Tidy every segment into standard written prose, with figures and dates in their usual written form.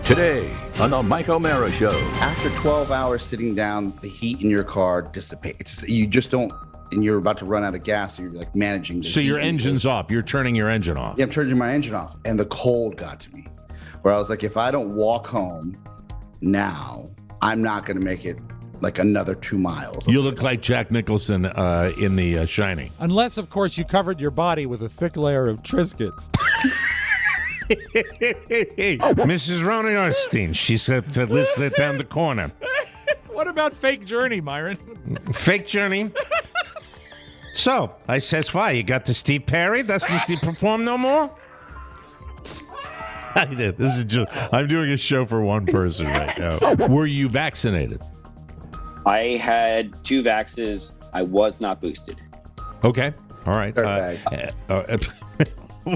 Today on the Mike O'Mara Show. After 12 hours sitting down, the heat in your car dissipates. You just don't, and you're about to run out of gas, so you're like managing. So your engine's off. You're turning your engine off. Yeah, I'm turning my engine off. And the cold got to me, where I was like, if I don't walk home now, I'm not going to make it like another 2 miles. You look like Jack Nicholson in The Shining. Unless, of course, you covered your body with a thick layer of Triscuits. Mrs. Ronnie Arstein, she said that lives there down the corner. What about Fake Journey, Myron? Fake Journey. So, I says, why, you got the Steve Perry? Doesn't he perform no more? I did. This is just, I'm doing a show for one person right now. Were you vaccinated? I had 2 vaxes. I was not boosted. Okay. All right.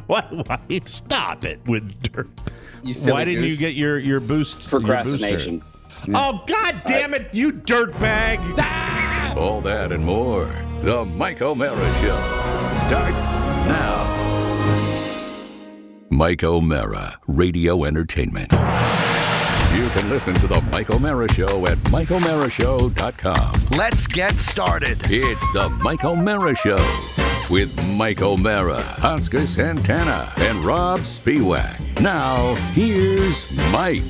What? Why? Stop it with dirt. Why didn't you get your boost? Procrastination. Oh, God damn it, you dirtbag. Ah! All that and more. The Mike O'Mara Show starts now. Mike O'Mara, Radio Entertainment. You can listen to the Mike O'Mara Show at MikeO'MaraShow.com. Let's get started. It's the Mike O'Mara Show with Mike O'Mara, Oscar Santana, and Robb Spiewak. Now, here's Mike.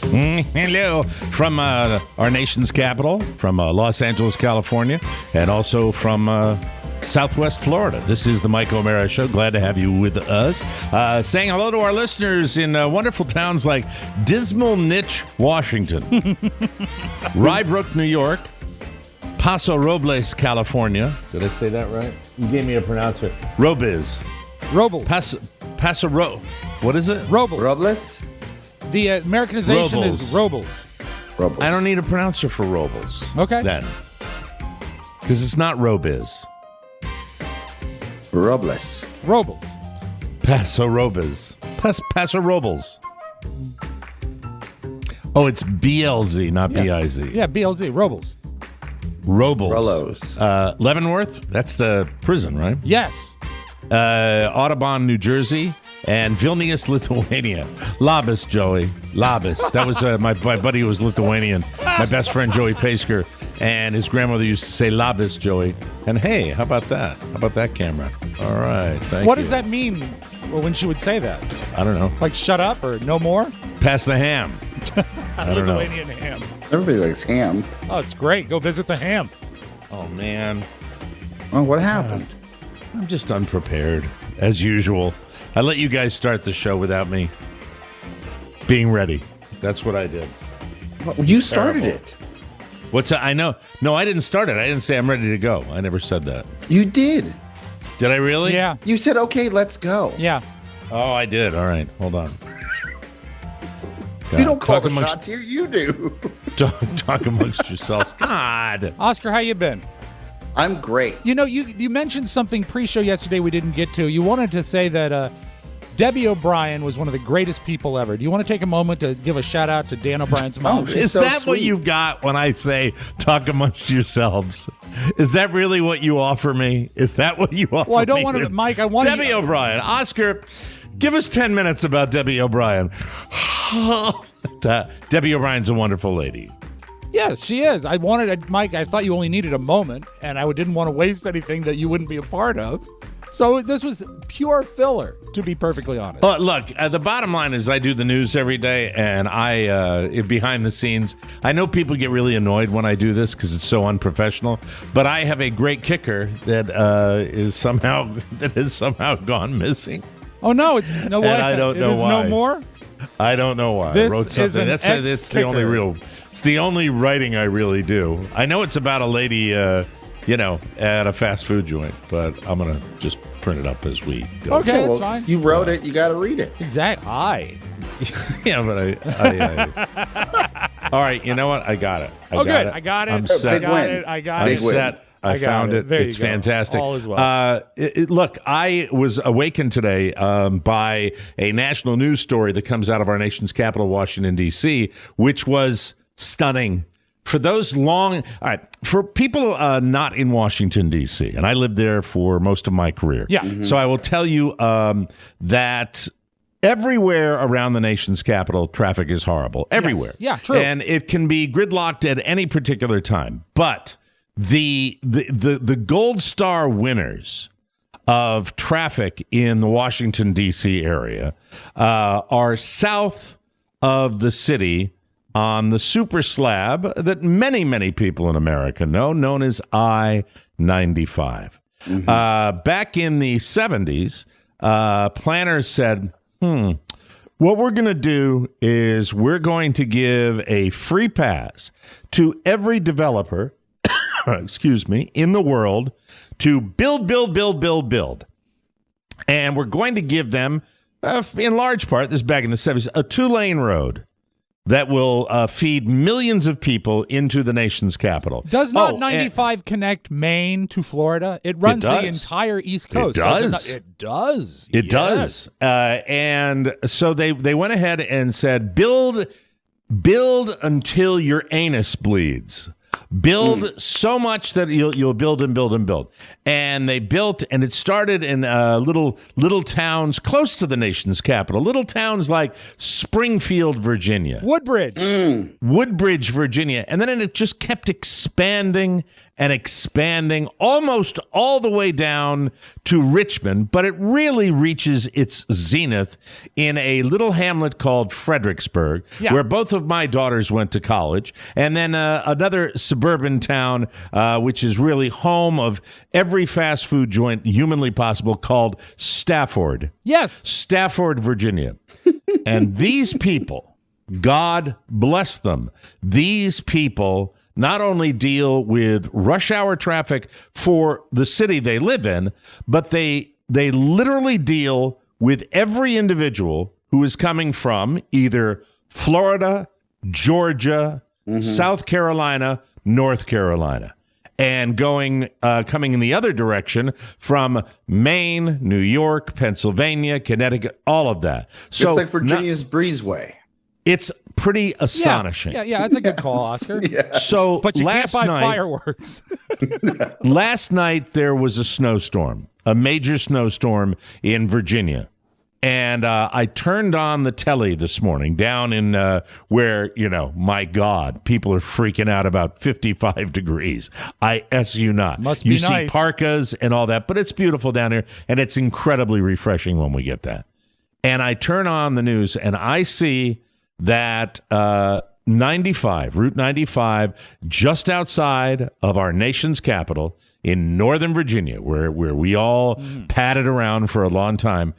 Hello from our nation's capital, from Los Angeles, California, and also from Southwest Florida. This is the Mike O'Mara Show. Glad to have you with us. Saying hello to our listeners in wonderful towns like Dismal Niche, Washington, Rye Brook, New York, Paso Robles, California. Did I say that right? You gave me a pronouncer. Robles. Paso What is it? Robles? The Americanization Robles. is Robles. Robles. I don't need a pronouncer for Robles. Okay. Then. Because it's not Robiz. Robles. Robles. Paso Robles. Paso Robles. Oh, it's BLZ, not BIZ. Yeah, BLZ, Robles. Robles. Rollos. Leavenworth, that's the prison, right? Yes. Audubon, New Jersey, and Vilnius, Lithuania. Labas, Joey. Labas. That was my buddy who was Lithuanian. My best friend, Joey Pasker. And his grandmother used to say Labas, Joey. And hey, how about that? How about that camera? All right, thank you. What does that mean when she would say that? I don't know. Like, shut up or no more? Pass the ham. I don't know. Lithuanian ham. Everybody likes ham. Oh, it's great. Go visit the ham. Oh, man. Oh, what happened? I'm just unprepared, as usual. I let you guys start the show without me being ready. That's what I did. Well, you started Terrible. it. What's that? I know. No, I didn't start it. I didn't say I'm ready to go. I never said that. You did. Did I really? Yeah. You said, okay, let's go. Yeah. Oh, I did. All right. Hold on. You don't call talk the amongst, shots here. You do. talk amongst yourselves. God. Oscar, how you been? I'm great. You know, you mentioned something pre-show yesterday we didn't get to. You wanted to say that Debbie O'Brien was one of the greatest people ever. Do you want to take a moment to give a shout out to Dan O'Brien's mom? She's Is so that what sweet. you got when I say talk amongst yourselves? Is that really what you offer me? Is that what you offer me? Well, I don't want to, Mike, I want Debbie O'Brien. Oscar, give us 10 minutes about Debbie O'Brien. Debbie O'Brien's a wonderful lady. Yes, she is. Mike, I thought you only needed a moment, and I didn't want to waste anything that you wouldn't be a part of. So this was pure filler, to be perfectly honest. Look, the bottom line is I do the news every day, and behind the scenes, I know people get really annoyed when I do this because it's so unprofessional, but I have a great kicker that has somehow gone missing. Oh, no, it's no way. And I don't know why. No more? I don't know why. This I wrote something. is an It's the only ex-kicker. it's the only writing I really do. I know it's about a lady, at a fast food joint, but I'm going to just print it up as we go. Okay, that's fine. You wrote it. You got to read it. Exactly. Yeah, but I all right, you know what? I got it. I got it. I'm set. Big win. I got I'm it. set. I found it. There It's you go. fantastic. All is well. Look, I was awakened today by a national news story that comes out of our nation's capital, Washington, D.C., which was stunning. For those for people not in Washington, D.C., and I lived there for most of my career. Yeah. So I will tell you that everywhere around the nation's capital, traffic is horrible. Everywhere. Yes. Yeah, true. And it can be gridlocked at any particular time. But the gold star winners of traffic in the Washington, D.C. area are south of the city on the super slab that many, many people in America know, known as I-95. Back in the 70s, planners said, what we're going to do is we're going to give a free pass to every developer, in the world to build. And we're going to give them, in large part, this is back in the 70s, a 2-lane road that will feed millions of people into the nation's capital. Does not 95 connect Maine to Florida? It runs the entire East Coast. It does. It does. It does. And so they went ahead and said, build until your anus bleeds. Build so much that you'll build and build and build. And they built, and it started in little towns close to the nation's capital, little towns like Springfield, Virginia. Woodbridge, Virginia. And then it just kept expanding and expanding almost all the way down to Richmond, but it really reaches its zenith in a little hamlet called Fredericksburg, where both of my daughters went to college, and then another suburban town, which is really home of every fast food joint humanly possible, called Stafford. Yes. Stafford, Virginia. And these people, God bless them, these people not only deal with rush hour traffic for the city they live in, but they literally deal with every individual who is coming from either Florida, Georgia, South Carolina, North Carolina, and coming in the other direction from Maine, New York, Pennsylvania, Connecticut, all of that. So it's like Virginia's breezeway. It's pretty astonishing. Yeah, that's a good call, Oscar. So, but you last can't buy night, fireworks. Last night there was a snowstorm, a major snowstorm in Virginia. And I turned on the telly this morning down in where, my God, people are freaking out about 55 degrees. I S you not. Must be nice. You see parkas and all that, but it's beautiful down here, and it's incredibly refreshing when we get that. And I turn on the news, and I see that Route 95, just outside of our nation's capital in Northern Virginia, where we all padded around for a long time,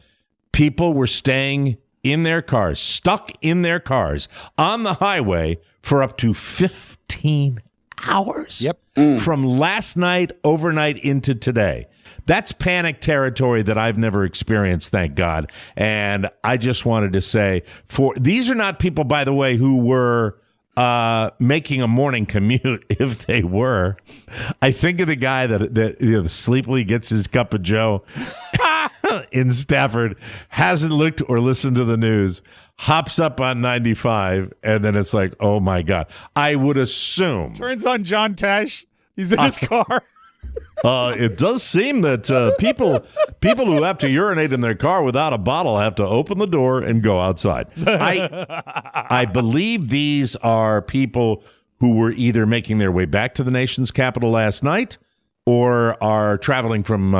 people were staying in their cars, stuck in their cars on the highway for up to 15 hours. Yep. From last night, overnight into today. That's panic territory that I've never experienced, thank God. And I just wanted to say, these are not people, by the way, who were making a morning commute. If they were, I think of the guy that sleepily gets his cup of Joe in Stafford, hasn't looked or listened to the news, hops up on 95, and then it's like, oh my God. I would assume. Turns on John Tesh. He's in his car. It does seem that people who have to urinate in their car without a bottle have to open the door and go outside. I believe these are people who were either making their way back to the nation's capital last night or are traveling from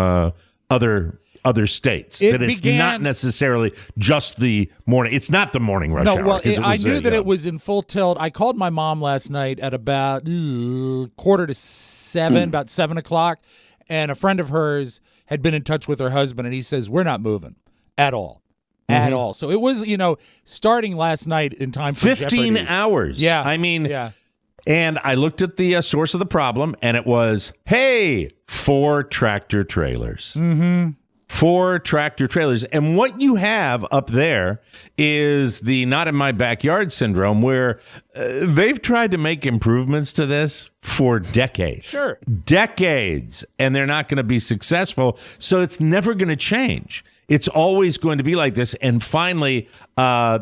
other states. It's not necessarily just the morning. It's not the morning rush hour. Well, I knew that it was in full tilt. I called my mom last night at about 6:45, about 7 o'clock, and a friend of hers had been in touch with her husband, and he says, we're not moving at all. At all. So it was, starting last night in time for 15 Jeopardy. hours. Yeah. I mean, yeah. And I looked at the source of the problem, and it was, 4 tractor trailers. 4 tractor trailers. And what you have up there is the not in my backyard syndrome, where they've tried to make improvements to this for decades. Sure. Decades. And they're not going to be successful. So it's never going to change. It's always going to be like this. And finally,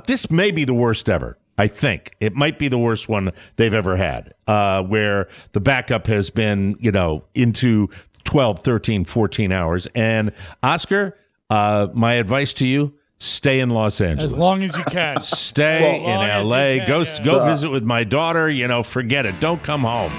this may be the worst ever. I think it might be the worst one they've ever had, where the backup has been, into 12, 13, 14 hours. And Oscar, my advice to you, stay in Los Angeles. As long as you can. Stay in L.A. Go visit with my daughter. Forget it. Don't come home.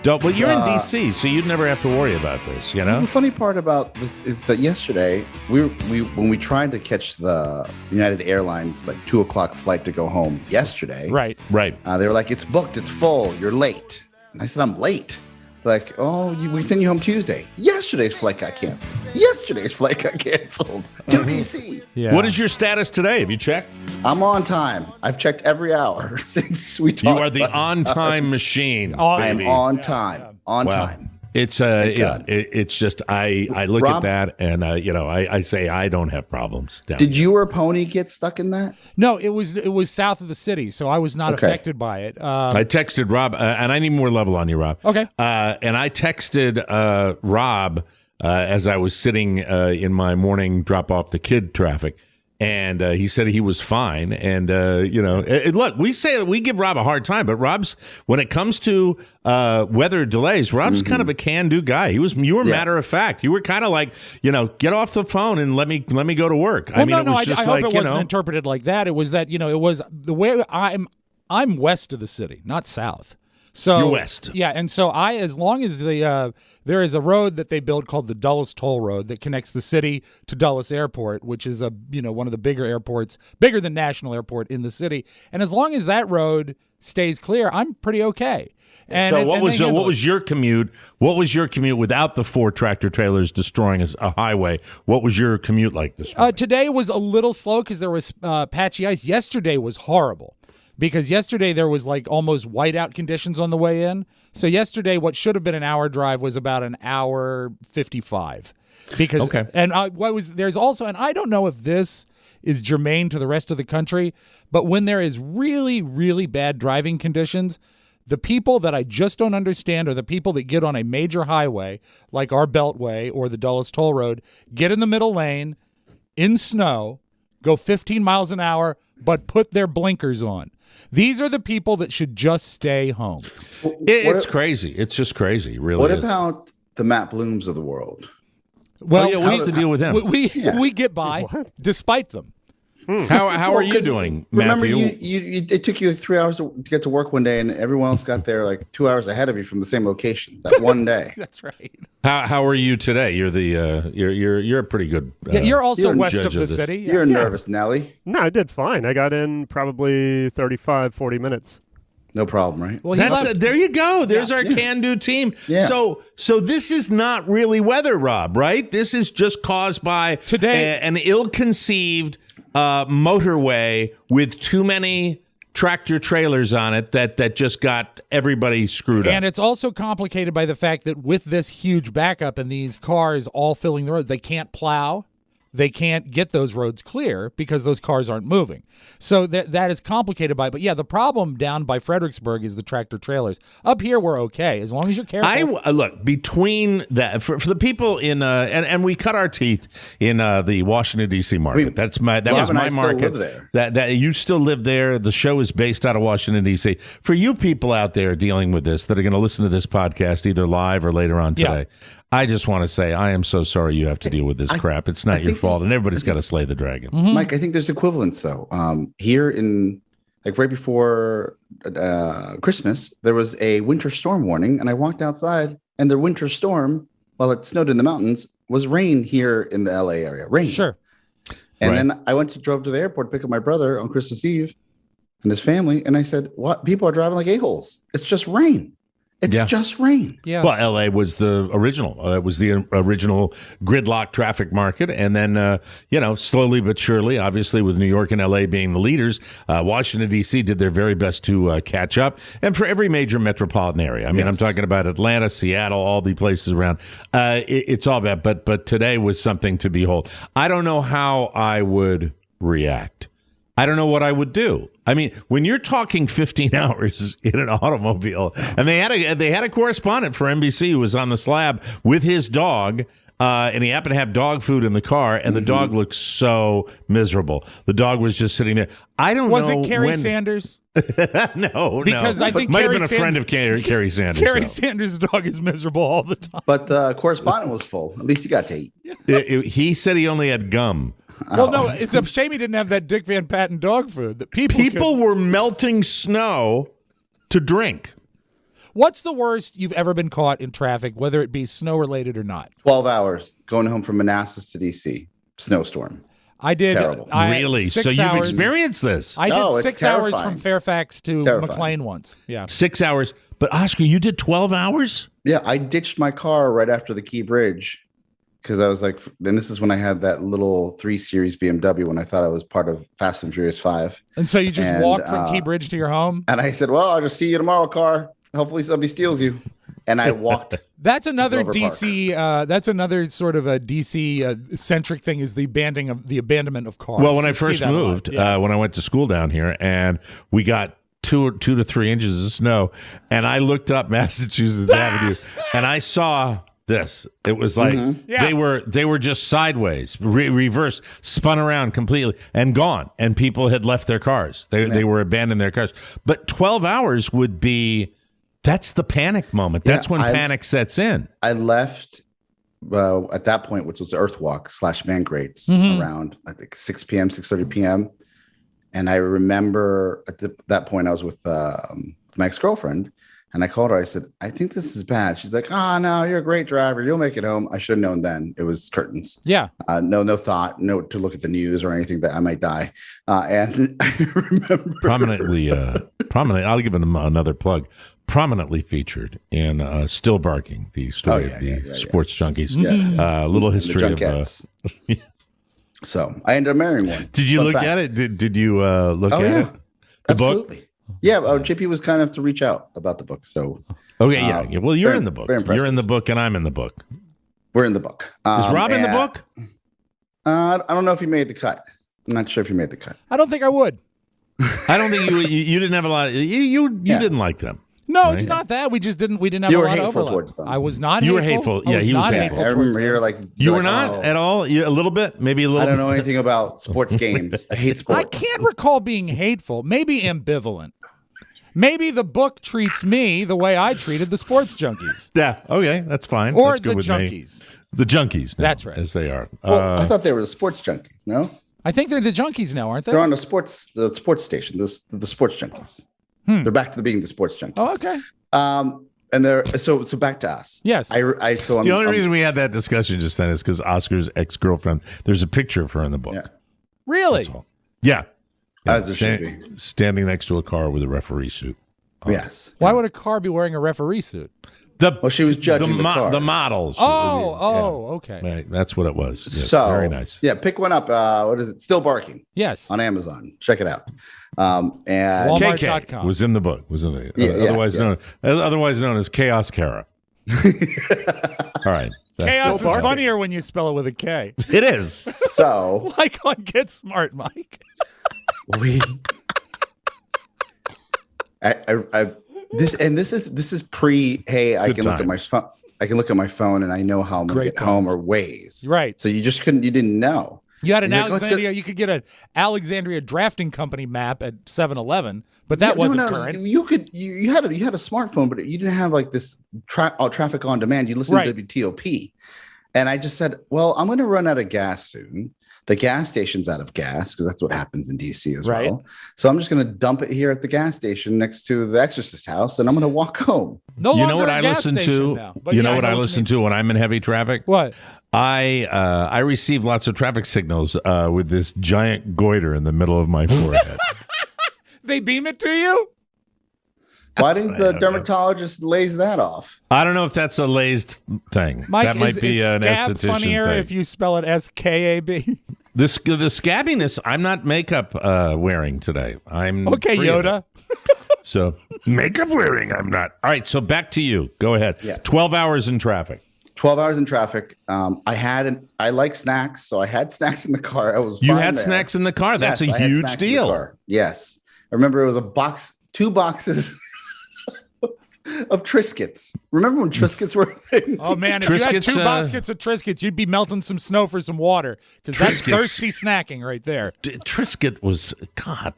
Don't. Well, you're in D.C., so you'd never have to worry about this. The funny part about this is that yesterday when we tried to catch the United Airlines 2:00 flight to go home yesterday. Right. They were like, "It's booked. It's full. You're late." And I said, "I'm late." Like, "Oh, we send you home Tuesday." Yesterday's flight got canceled. To DC. Yeah. What is your status today? Have you checked? I'm on time. I've checked every hour since we talked. You are the on-time machine. I am on time. On time. It's it's just I look Rob, at that and I say I don't have problems. Did you or Pony get stuck in that? No, it was south of the city, so I was not affected by it. I texted Rob, and I need more level on you, Rob. Okay. And I texted Rob as I was sitting in my morning drop off the kid traffic. And he said he was fine. And, look, we say that we give Rob a hard time, but when it comes to weather delays, Rob's kind of a can-do guy. You were matter of fact. You were kind of like, get off the phone and let me go to work. Well, I hope it wasn't interpreted like that. It was that, it was the way I'm west of the city, not south. So you're west. Yeah, and so as long as there is a road that they built called the Dulles Toll Road that connects the city to Dulles Airport, which is one of the bigger airports, bigger than National Airport in the city. And as long as that road stays clear, I'm pretty okay. And so what was your commute? What was your commute without the 4 tractor trailers destroying a highway? What was your commute like this morning? Today was a little slow because there was patchy ice. Yesterday was horrible. Because yesterday there was almost whiteout conditions on the way in. So yesterday, what should have been an hour drive was about an hour 55. Because and there's also, and I don't know if this is germane to the rest of the country, but when there is really, really bad driving conditions, the people that I just don't understand are the people that get on a major highway like our Beltway or the Dulles Toll Road, get in the middle lane in snow, go 15 miles an hour, but put their blinkers on. These are the people that should just stay home. It's crazy. It's just crazy. It really What is. about the Matt Blooms of the world? Well, what's the deal with him? We get by despite them. How are you doing, Remember, Matthew? it took you 3 hours to get to work one day, and everyone else got there 2 hours ahead of you from the same location that one day. That's right. How are you today? You're you're a pretty good. You're also west judge of the of this. city. You're nervous, Nelly. No, I did fine. I got in probably 35, 40 minutes. No problem, right? Well, There you go. There's our can-do team. Yeah. So this is not really weather, Rob, right? This is just caused by today an ill-conceived motorway with too many tractor trailers on it that just got everybody screwed up. And it's also complicated by the fact that with this huge backup and these cars all filling the road, they can't plow. They can't get those roads clear because those cars aren't moving. So that is complicated by it. But, yeah, the problem down by Fredericksburg is the tractor trailers. Up here, we're okay, as long as you're careful. Look, between that, for the people in, and we cut our teeth in the Washington, D.C. market. That was my market. That you still live there. The show is based out of Washington, D.C. For you people out there dealing with this that are going to listen to this podcast either live or later on today, I just want to say I am so sorry you have to deal with this crap. It's not your fault, and everybody's got to slay the dragon. Mm-hmm. Mike, I think there's equivalents, though. Here in, right before Christmas, there was a winter storm warning, and I walked outside, and the winter storm, while it snowed in the mountains, was rain here in the L.A. area. Rain. Sure. And then I drove to the airport to pick up my brother on Christmas Eve and his family, and I said, "What? People are driving like a-holes. It's just rain. It's just rain." Yeah. Well, L.A. was the original. It was the original gridlock traffic market. And then, slowly but surely, obviously with New York and L.A. being the leaders, Washington, D.C. did their very best to catch up. And for every major metropolitan area. I mean, I'm talking about Atlanta, Seattle, all the places around. It's all bad. But today was something to behold. I don't know how I would react. I don't know what I would do. I mean, when you're talking 15 hours in an automobile, and they had a correspondent for NBC who was on the slab with his dog, and he happened to have dog food in the car, and the dog looked so miserable. The dog was just sitting there. I don't know. Was it Kerry Sanders? No, because I think might Kerry have been a friend of Kerry Sanders. Kerry Sanders' dog is miserable all the time. But the correspondent was full. At least he got to eat. He said he only had gum. Well, no, it's a shame he didn't have that Dick Van Patten dog food. That people were melting snow to drink. What's the worst you've ever been caught in traffic, whether it be snow related or not? 12 hours going home from Manassas to DC. Snowstorm. I did. Terrible. Really? So you've experienced this? I did it's 6 hours terrifying. from Fairfax to Terrifying. McLean once. Yeah. 6 hours. But Oscar, you did 12 hours? Yeah, I ditched my car right after the Key Bridge because I was like, then this is when I had that little 3 Series BMW when I thought I was part of Fast and Furious 5. And so you just walked from Key Bridge to your home? And I said, well, I'll just see you tomorrow, car. Hopefully somebody steals you. And I walked. That's another Grover DC. That's another sort of a DC centric thing is the abandonment of cars. Well, when I You see first that a lot. moved, Yeah. when I went to school down here, and we got 2 to 3 inches of snow, and I looked up Massachusetts Avenue, and I saw this. It was like Yeah. they were just sideways, reverse, spun around completely, and gone. And people had left their cars. They were abandoned their cars. But 12 hours would be. That's the panic moment. That's Yeah, when panic sets in. I left at that point, which was Earthwalk / Mangrates around, I think, 6 p.m., 6:30 p.m. And I remember at that point I was with my ex-girlfriend, and I called her. I said, I think this is bad. She's like, no, you're a great driver. You'll make it home. I should have known then. It was curtains. Yeah. No thought, no to look at the news or anything that I might die. And I remember Prominently, I'll give him another plug. Prominently featured in Still Barking, the story of the sports junkies. Little history of. Junkettes. So I ended up marrying one. Did you Fun look fact. at it? Did you look at it? The Absolutely. book? Yeah, JP was kind enough to reach out about the book. So Okay, yeah. Well, you're in the book. very impressive. You're in the book, and I'm in the book. we're in the book. Is Robb in the and, book? I don't know if he made the cut. I'm not sure if he made the cut. I don't think I would. I don't think you didn't have a lot. You didn't like them. No, it's not that. We just didn't. We didn't have You a were lot of hateful overlap. towards them. I was not. You were hateful. hateful. Yeah, he was not hateful. I towards remember them. you were like, You were like, not oh, at all. A little bit, maybe a little. I don't know anything about sports games. I hate sports. I can't recall being hateful. Maybe ambivalent. Maybe the book treats me the way I treated the sports junkies. Yeah. Okay, that's fine. Or That's good the with junkies. Me. The junkies. Now, That's right. as they are. Well, I thought they were the sports junkies. No, I think they're the junkies now, aren't they? they're on the sports station. The sports junkies. They're back to being the sports junkies. Oh, okay. And they're so back to us. Yes. The only reason we had that discussion just then is because Oscar's ex-girlfriend. There's a picture of her in the book. Yeah. Really? Yeah. As it should be. Standing next to a car with a referee suit. Yes. Why would a car be wearing a referee suit? Well, she was judging the car. The models. Okay. Right, that's what it was. Yes, So very nice. Yeah, pick one up. What is it? Still Barking Yes. on Amazon. Check it out. And Walmart.com. KK was in the book. Was in the Yeah, otherwise known as Chaos Kara. All right. Chaos is funnier when you spell it with a K. It is. so Like on Get Smart, Mike. we. This is pre. Hey, I Good can look at my times. phone. I can look at my phone and I know how I'm going to Great get home times. or ways. Right. So you just couldn't. You didn't know. You had an You're like, let's Alexandria. You could get an Alexandria Drafting Company map at 7-Eleven, but that wasn't current. You could. You had a smartphone, but you didn't have like this traffic on demand. You listened Right. to WTOP, and I just said, "Well, I'm going to run out of gas soon. The gas station's out of gas because that's what happens in DC as Right. well. So I'm just going to dump it here at the gas station next to the Exorcist house, and I'm going to walk home." No You longer know what a I gas listen station to? now. But You yeah, know what I you listen mean. to when I'm in heavy traffic? What? I receive lots of traffic signals with this giant goiter in the middle of my forehead. They beam it to you? Why didn't the dermatologist laze that off? I don't know if that's a lazed thing. Mike, that might is be an scab esthetician funnier thing. if you spell it SKAB? The scabbiness, I'm not makeup wearing today. I'm Okay, free of Yoda. it. So makeup wearing, I'm not. All right, so back to you. Go ahead. Yes. 12 hours in traffic. 12 hours in traffic. I like snacks, so I had snacks in the car. I was. You fine had there. snacks in the car. That's Yes, a I had huge snacks in the deal. car. Yes, I remember it was 2 boxes of Triscuits. Remember when Triscuits were a thing? Oh, man, if you had Triscuits, 2 baskets of Triscuits, you'd be melting some snow for some water because that's Triscuits. thirsty snacking right there. Triscuit was, God,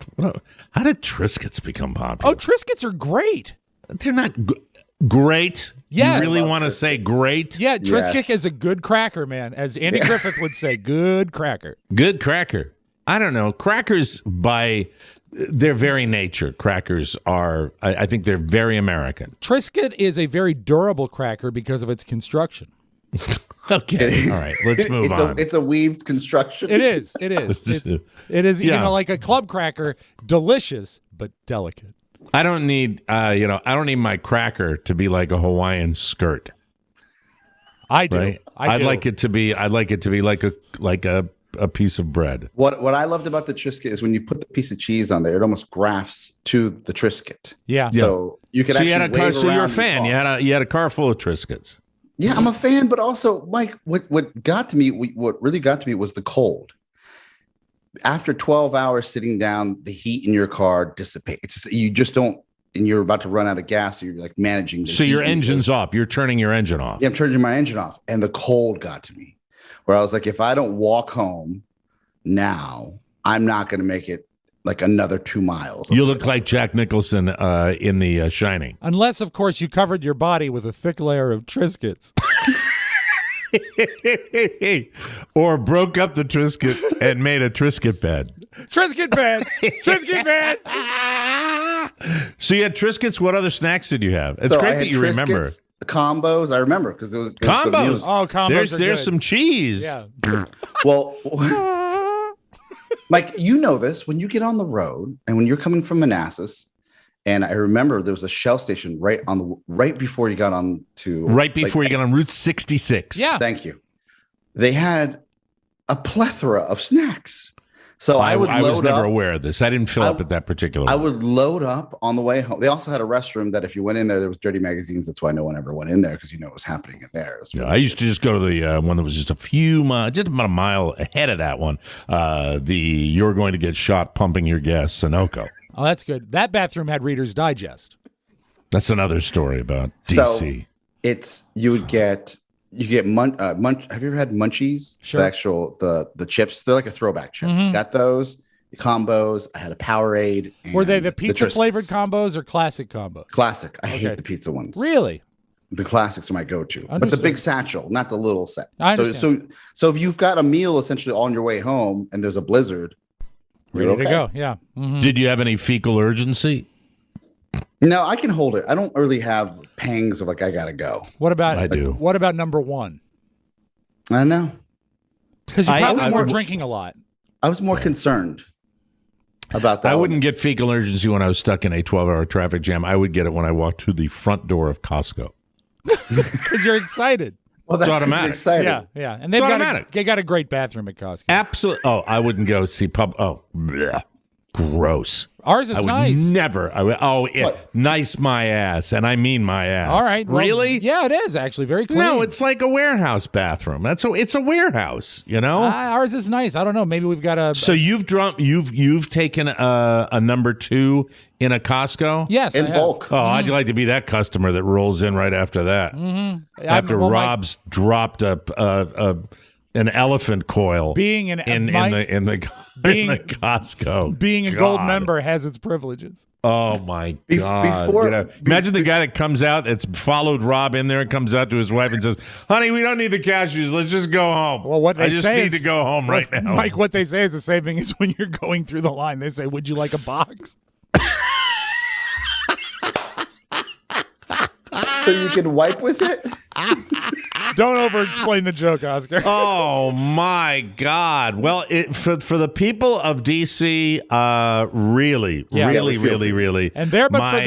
how did Triscuits become popular? Oh, Triscuits are great. They're not good. Great. Yes. You really want to say great? Yeah, Triscuit Yes. is a good cracker, man. As Andy Griffith would say, good cracker. Good cracker. I don't know. Crackers, by their very nature, crackers are, I think they're very American. Triscuit is a very durable cracker because of its construction. Okay. All right. Let's move on. It's a weaved construction. It is. It is. Yeah. You know, like a club cracker, delicious but delicate. I don't need, I don't need my cracker to be like a Hawaiian skirt. I do. Right? I do. I'd like it to be like a piece of bread. What I loved about the Triscuit is when you put the piece of cheese on there, it almost grafts to the Triscuit. Yeah. So you could So actually you had a car. wave So you're a around fan. the You had a car full of Triscuits. Yeah, I'm a fan, but also, Mike, what really got to me was the cold. After 12 hours sitting down, the heat in your car dissipates. You just don't, and you're about to run out of gas, so you're like managing. So your engine's off. You're turning your engine off. Yeah, I'm turning my engine off, and the cold got to me, where I was like, if I don't walk home now, I'm not going to make it like another 2 miles. You look like Jack Nicholson in The Shining. Unless, of course, you covered your body with a thick layer of Triscuits. Or broke up the Triscuit and made a Triscuit bed. Triscuit bed! Triscuit bed! So you had Triscuits. What other snacks did you have? It's So I great had that you remember. Triscuits, combos. I remember because it was Combos. Oh, combos are There's good. some cheese. Yeah. Well, Mike, you know this when you get on the road and when you're coming from Manassas, and I remember there was a Shell station right before you got on to Right before you got on Route 66. Yeah. Thank you. They had a plethora of snacks. So I would I was load never up. aware of this. I didn't fill up at that particular I one. would load up on the way home. They also had a restroom that if you went in there was dirty magazines. That's why no one ever went in there because you know what was happening in there. It was Yeah, really I used to just go to the one that was just a few miles, just about a mile ahead of that one. You're going to get shot pumping your gas, Sunoco. Oh, that's good. That bathroom had Reader's Digest. That's another story about So DC. you get munch. Have you ever had Munchies? Sure. The actual the chips. They're like a throwback chip. Mhm. Got those the combos. I had a Powerade. Were they and the pizza Triscuits. flavored combos or classic combos? Classic. I Okay. hate the pizza ones. Really? The classics are my go-to, but the Understood. big satchel, not the little set. I So understand. if you've got a meal essentially on your way home and there's a blizzard, you're Ready to okay. go. Yeah. Mhm. Did you have any fecal urgency? No, I can hold it. I don't really have pangs of like I gotta go. What about I do. What about number one? I know. Because you I probably were would- drinking a lot. I was more concerned about that. I wouldn't get fecal urgency when I was stuck in a 12-hour traffic jam. I would get it when I walked to the front door of Costco. Because you're excited. Well, that's 'cause you're automatic. excited. Yeah, yeah. And they've It's got automatic. they got a great bathroom at Costco. Absolutely. Oh, I wouldn't go see pub. Oh, bleh. Gross. Ours is I would nice. never. I would. Oh, yeah, What? nice my ass, and I mean my ass. All right. well, Really? Yeah, it is actually very clean. No, it's like a warehouse bathroom. It's a warehouse. You know. Ours is nice. I don't know. Maybe we've got a. So you've taken a number 2 in a Costco. Yes, In I have. bulk. Oh, I'd like to be that customer that rolls in right after that. After well, Robb's dropped an elephant coil Being an in the being- Costco. Being a gold God. member has its privileges. Oh my God! before- Imagine the guy that comes out, that's followed Robb in there, and comes out to his wife and says, "Honey, we don't need the cashews. Let's just go home. Well, what they I just say need is- to go home right now." Mike, what they say is the same thing as when you're going through the line. They say, "Would you like a box?" So you can wipe with it. Don't over-explain the joke, Oscar. Oh my God! Well, for the people of DC, really, Yeah. really, Yeah, we feel really, for you. really, And there, but my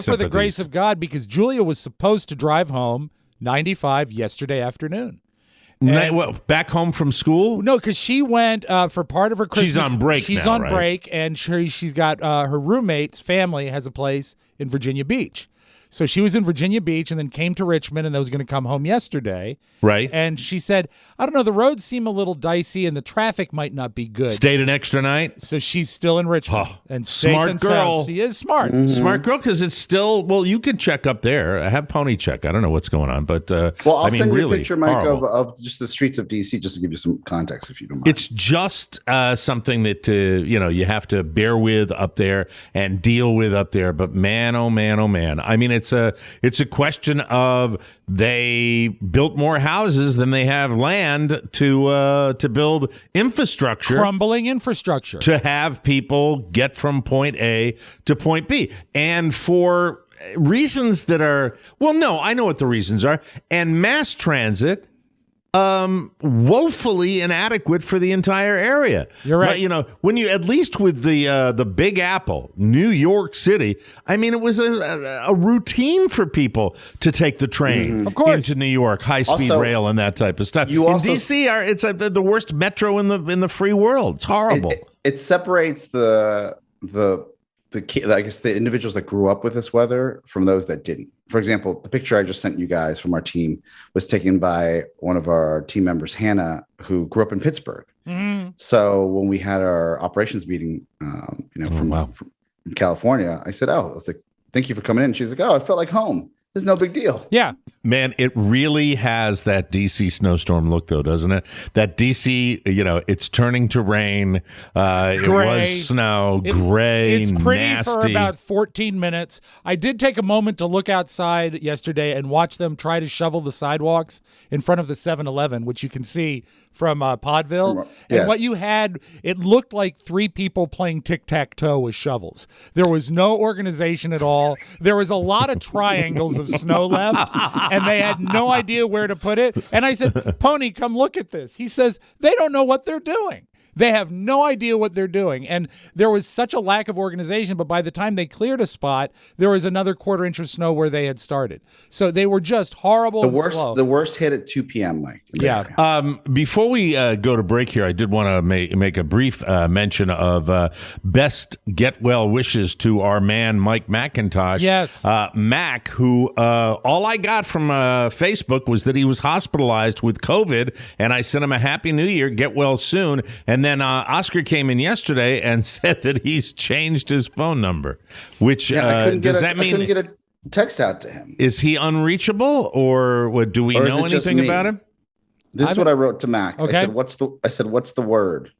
for the grace sympathies. of God, because Julia was supposed to drive home 95 yesterday afternoon. Back home from school. No, because she went for part of her Christmas. She's on break She's now, on right? break, and she's got her roommate's family has a place in Virginia Beach. So she was in Virginia Beach and then came to Richmond, and was going to come home yesterday. Right. And she said, I don't know, the roads seem a little dicey and the traffic might not be good. Stayed an extra night. So she's still in Richmond. Oh, and safe smart and girl. sound. She is smart. Smart girl, because it's still, well, you could check up there. I have Pony check. I don't know what's going on, but Well, I'll I mean, send you really a picture, Mike, horrible. of just the streets of DC, just to give you some context, if you don't mind. It's just something that you have to bear with up there and deal with up there. But man, oh man, oh man! I mean, it's a question of they built more houses than they have land to build infrastructure, Crumbling infrastructure. to have people get from point A to point B. And for reasons that are, well, no, I know what the reasons are. And mass transit, woefully inadequate for the entire area. You're right. But, you know, when you, at least with the Big Apple, New York City, I mean, it was a routine for people to take the train Of course. into New York, high-speed Also, rail and that type of stuff. you In also- D.C., it's the worst metro in the free world. It's horrible. It separates the I guess the individuals that grew up with this weather from those that didn't. For example, the picture I just sent you guys from our team was taken by one of our team members, Hannah, who grew up in Pittsburgh. So when we had our operations meeting, from California, I said, "Oh, I was like, thank you for coming in." She's like, "Oh, it felt like home. It's no big deal." Yeah. Man, it really has that DC snowstorm look, though, doesn't it? That DC, it's turning to rain. It was snow, gray, It's pretty nasty. for about 14 minutes. I did take a moment to look outside yesterday and watch them try to shovel the sidewalks in front of the 7-Eleven, which you can see from Podville. Yes. And what you had, it looked like 3 people playing tic-tac-toe with shovels. There was no organization at all. There was a lot of triangles of snow left, and they had no idea where to put it. And I said, "Pony, come look at this." He says, "They don't know what they're doing. They have no idea what they're doing." And there was such a lack of organization, but by the time they cleared a spot, there was another 1/4 inch of snow where they had started. So they were just horrible and slow. The worst hit at 2 p.m., Mike. Yeah. Before we go to break here, I did want to make a brief mention of best get well wishes to our man, Mike McIntosh. Yes. Mac, who all I got from Facebook was that he was hospitalized with COVID, and I sent him a Happy New Year, get well soon. And then Oscar came in yesterday and said that he's changed his phone number, which does that mean? I couldn't get a text out to him. Is he unreachable, or what, do we Or is know it just anything me? about him? This is what I wrote to Mac. Okay. I said, what's the word?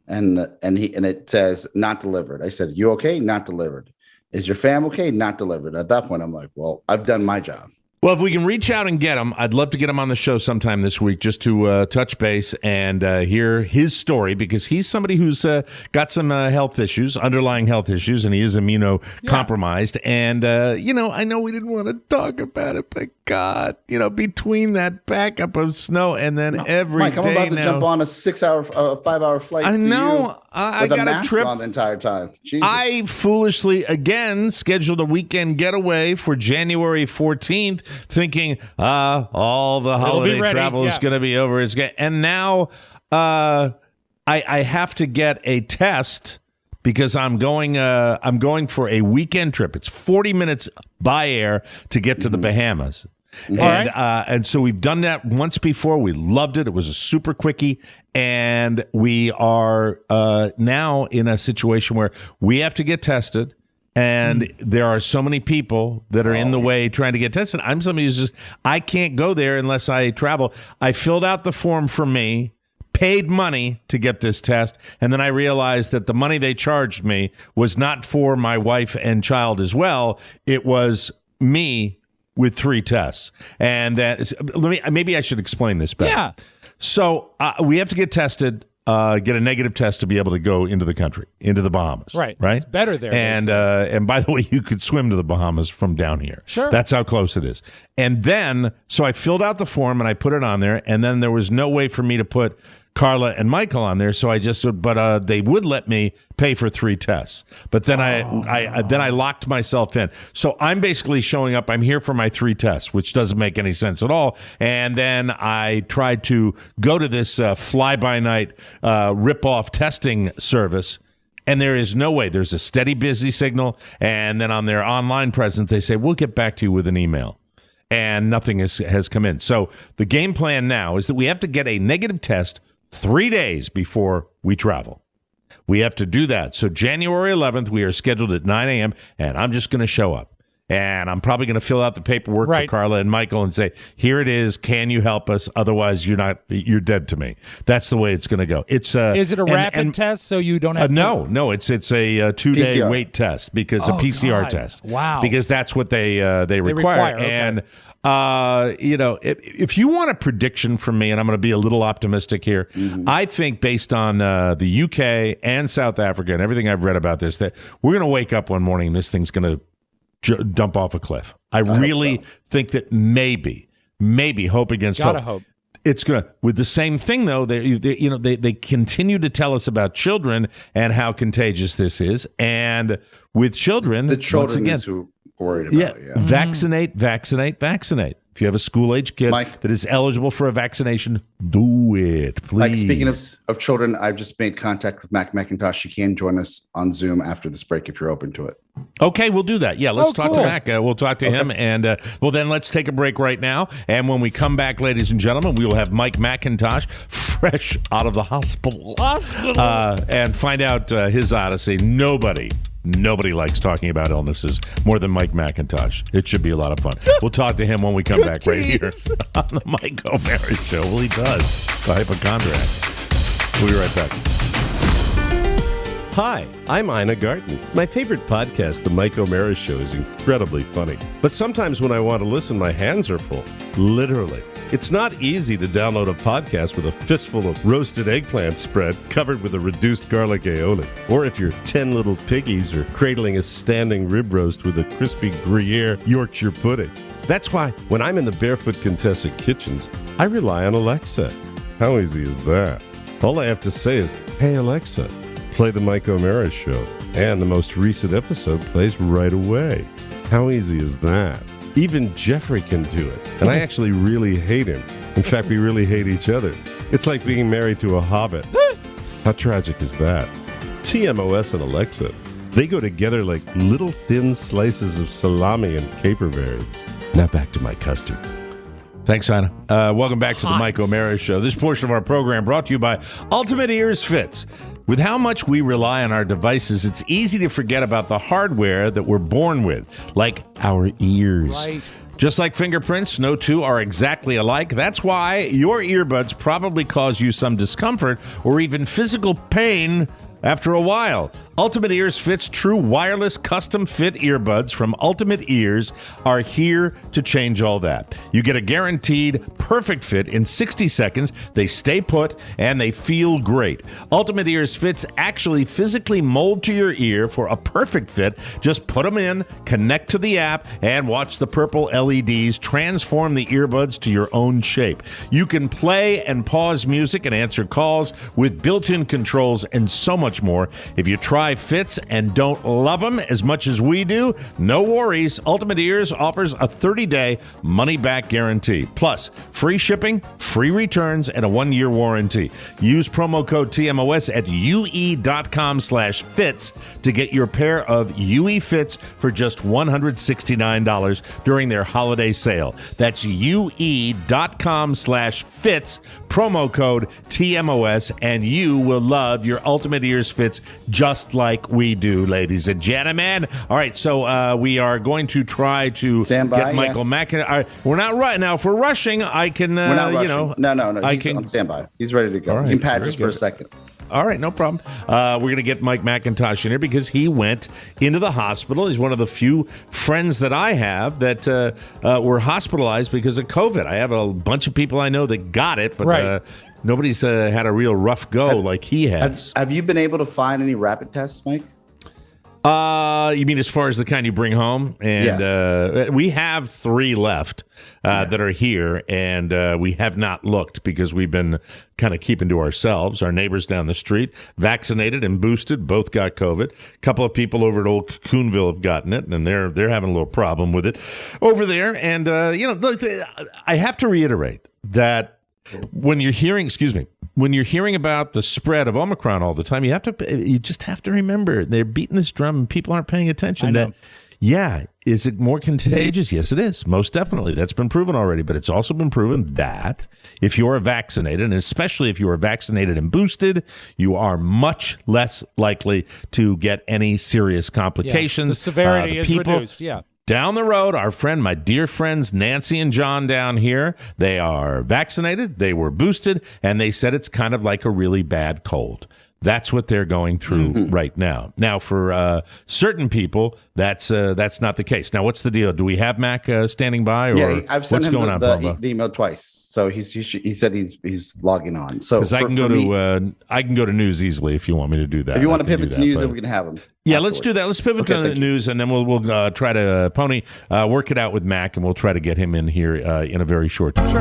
And it says not delivered. I said, "You okay? Not delivered. Is your fam okay? Not delivered." At that point, I'm like, well, I've done my job. Well, if we can reach out and get him, I'd love to get him on the show sometime this week just to touch base and hear his story, because he's somebody who's got some underlying health issues, and he is immunocompromised. And, I know we didn't want to talk about it, but God, between that backup of snow and then every Mike, I'm day about to now, jump on a 5-hour flight. I to know. you I with a got a mask trip on the entire time. Jesus. I foolishly, again, scheduled a weekend getaway for January 14th, thinking, all the holiday ready, travel is yeah. going to be over. And now I have to get a test because I'm going for a weekend trip. It's 40 minutes by air to get to the Bahamas. And so we've done that once before. We loved it. It was a super quickie. And we are now in a situation where we have to get tested. And there are so many people that are in the way trying to get tested. I'm somebody who's just, I can't go there unless I travel. I filled out the form for me, paid money to get this test, and then I realized that the money they charged me was not for my wife and child as well. It was me with 3 tests. And maybe I should explain this better. Yeah. So we have to get tested. Get a negative test to be able to go into the country, into the Bahamas. Right. Right. It's better there. And by the way, you could swim to the Bahamas from down here. Sure. That's how close it is. And then, so I filled out the form and I put it on there. And then there was no way for me to put Carla and Michael on there. So I just said, but they would let me pay for 3 tests. But then I locked myself in. So I'm basically showing up. I'm here for my 3 tests, which doesn't make any sense at all. And then I tried to go to this fly-by-night rip-off testing service. And there is no way. There's a steady busy signal. And then on their online presence, they say, we'll get back to you with an email. And nothing has come in. So the game plan now is that we have to get a negative test 3 days before we travel. We have to do that. So January 11th, we are scheduled at 9 a.m., and I'm just going to show up. and I'm probably going to fill out the paperwork Right. for Carla and Michael and say, here it is. Can you help us? Otherwise, you're dead to me. That's the way it's going to go. It's Is it a rapid test so you don't have to? No. It's a 2-day PCR. wait test because a PCR test. Wow. Because that's what they require. okay. And if you want a prediction from me, and I'm going to be a little optimistic here, I think based on the UK and South Africa and everything I've read about this, that we're going to wake up one morning and this thing's going to dump off a cliff. I really think that maybe hope against Gotta hope. hope. It's gonna with the same thing though. They continue to tell us about children and how contagious this is, and with children, The children once again, is who we're worried about. Yeah. vaccinate. If you have a school-age kid Mike. that is eligible for a vaccination, do it, please. Like speaking of children, I've just made contact with McIntosh. She can join us on Zoom after this break if you're open to it. Okay, we'll do that. Yeah, let's talk to cool. Mac. We'll talk to him, and then let's take a break right now. And when we come back, ladies and gentlemen, we will have Mike McIntosh fresh out of the hospital, and find out his odyssey. Nobody likes talking about illnesses more than Mike McIntosh. It should be a lot of fun. We'll talk to him when we come back right here on the Mike O'Mara Show. Well, he does. The hypochondriac. We'll be right back. Hi, I'm Ina Garten. My favorite podcast, The Mike O'Mara Show, is incredibly funny. But sometimes when I want to listen, my hands are full. Literally. It's not easy to download a podcast with a fistful of roasted eggplant spread covered with a reduced garlic aioli. Or if you're 10 little piggies or cradling a standing rib roast with a crispy Gruyere Yorkshire pudding. That's why when I'm in the Barefoot Contessa kitchens, I rely on Alexa. How easy is that? All I have to say is, hey Alexa, play the Mike O'Mara Show. And the most recent episode plays right away. How easy is that? Even Jeffrey can do it. And I actually really hate him. In fact, we really hate each other. It's like being married to a hobbit. How tragic is that? TMOS and Alexa, they go together like little thin slices of salami and caperberry. Now back to my custard. Thanks, Anna. Welcome back to the Mike O'Mara Show. This portion of our program brought to you by Ultimate Ears Fits. With how much we rely on our devices, it's easy to forget about the hardware that we're born with, like our ears. Right. Just like fingerprints, no two are exactly alike. That's why your earbuds probably cause you some discomfort or even physical pain after a while. Ultimate Ears Fit's true wireless custom fit earbuds from Ultimate Ears are here to change all that. You get a guaranteed perfect fit in 60 seconds. They stay put and they feel great. Ultimate Ears Fits actually physically mold to your ear for a perfect fit. Just put them in, connect to the app, and watch the purple LEDs transform the earbuds to your own shape. You can play and pause music and answer calls with built-in controls and so much more. If you try Fits and don't love them as much as we do, no worries. Ultimate Ears offers a 30-day money-back guarantee. Plus, free shipping, free returns, and a 1-year warranty. Use promo code TMOS at UE.com/fits to get your pair of UE Fits for just $169 during their holiday sale. That's UE.com/fits, promo code TMOS, and you will love your Ultimate Ears Fits just like we do, ladies and gentlemen. All right, so we are going to try to get Michael McIntosh. We're not right now. If we're rushing, I can. We're not rushing. No. He's can on standby. He's ready to go. All right, you can pad just for good. a second. All right, no problem. We're going to get Mike McIntosh in here because he went into the hospital. He's one of the few friends that I have that were hospitalized because of COVID. I have a bunch of people I know that got it, but nobody's had a real rough go like he has. Have you been able to find any rapid tests, Mike? You mean as far as the kind you bring home? And Yes. We have 3 left that are here, and we have not looked because we've been kind of keeping to ourselves. Our neighbors down the street, vaccinated and boosted, both got COVID. A couple of people over at Old Coonville have gotten it, and they're having a little problem with it over there. And look, I have to reiterate that when you're hearing about the spread of Omicron all the time, you just have to remember they're beating this drum and people aren't paying attention. Is it more contagious? Yes, it is. Most definitely. That's been proven already. But it's also been proven that if you are vaccinated, and especially if you are vaccinated and boosted, you are much less likely to get any serious complications. The severity is reduced. Yeah. Down the road, my dear friends Nancy and John down here, they are vaccinated, they were boosted, and they said it's kind of like a really bad cold. That's what they're going through right now. Now, for certain people, that's not the case. Now, what's the deal? Do we have Mac standing by, or Yeah, I've sent what's him going on, Pablo? the email twice. So he said he's logging on. So because I can go to news easily if you want me to do that. If you want to pivot to news, then we can have him. Yeah, let's do that. Let's pivot to the news, and then we'll try to work it out with Mac, and we'll try to get him in here in a very short time.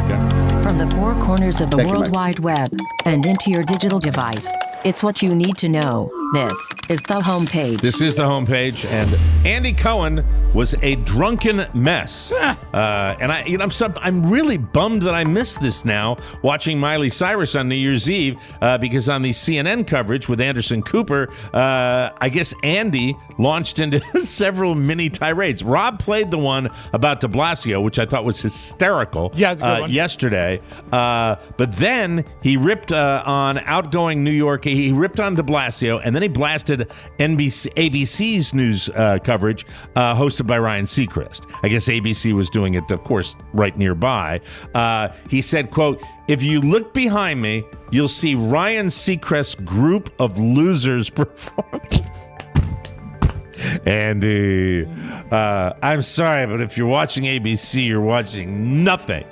From the four corners of the Thank you, World Mike. Wide Web and into your digital device, it's what you need to know. This is the homepage. This is the homepage, and Andy Cohen was a drunken mess. And I'm really bummed that I missed this now, watching Miley Cyrus on New Year's Eve, because on the CNN coverage with Anderson Cooper, I guess Andy launched into several mini tirades. Robb played the one about de Blasio, which I thought was hysterical. Yeah, it's a good one. Yesterday. But then he ripped on outgoing New York. He ripped on de Blasio, and then he blasted ABC's news coverage hosted by Ryan Seacrest. I guess ABC was doing it, of course, right nearby. He said, quote, "If you look behind me, you'll see Ryan Seacrest's group of losers performing." Andy, I'm sorry, but if you're watching ABC, you're watching nothing.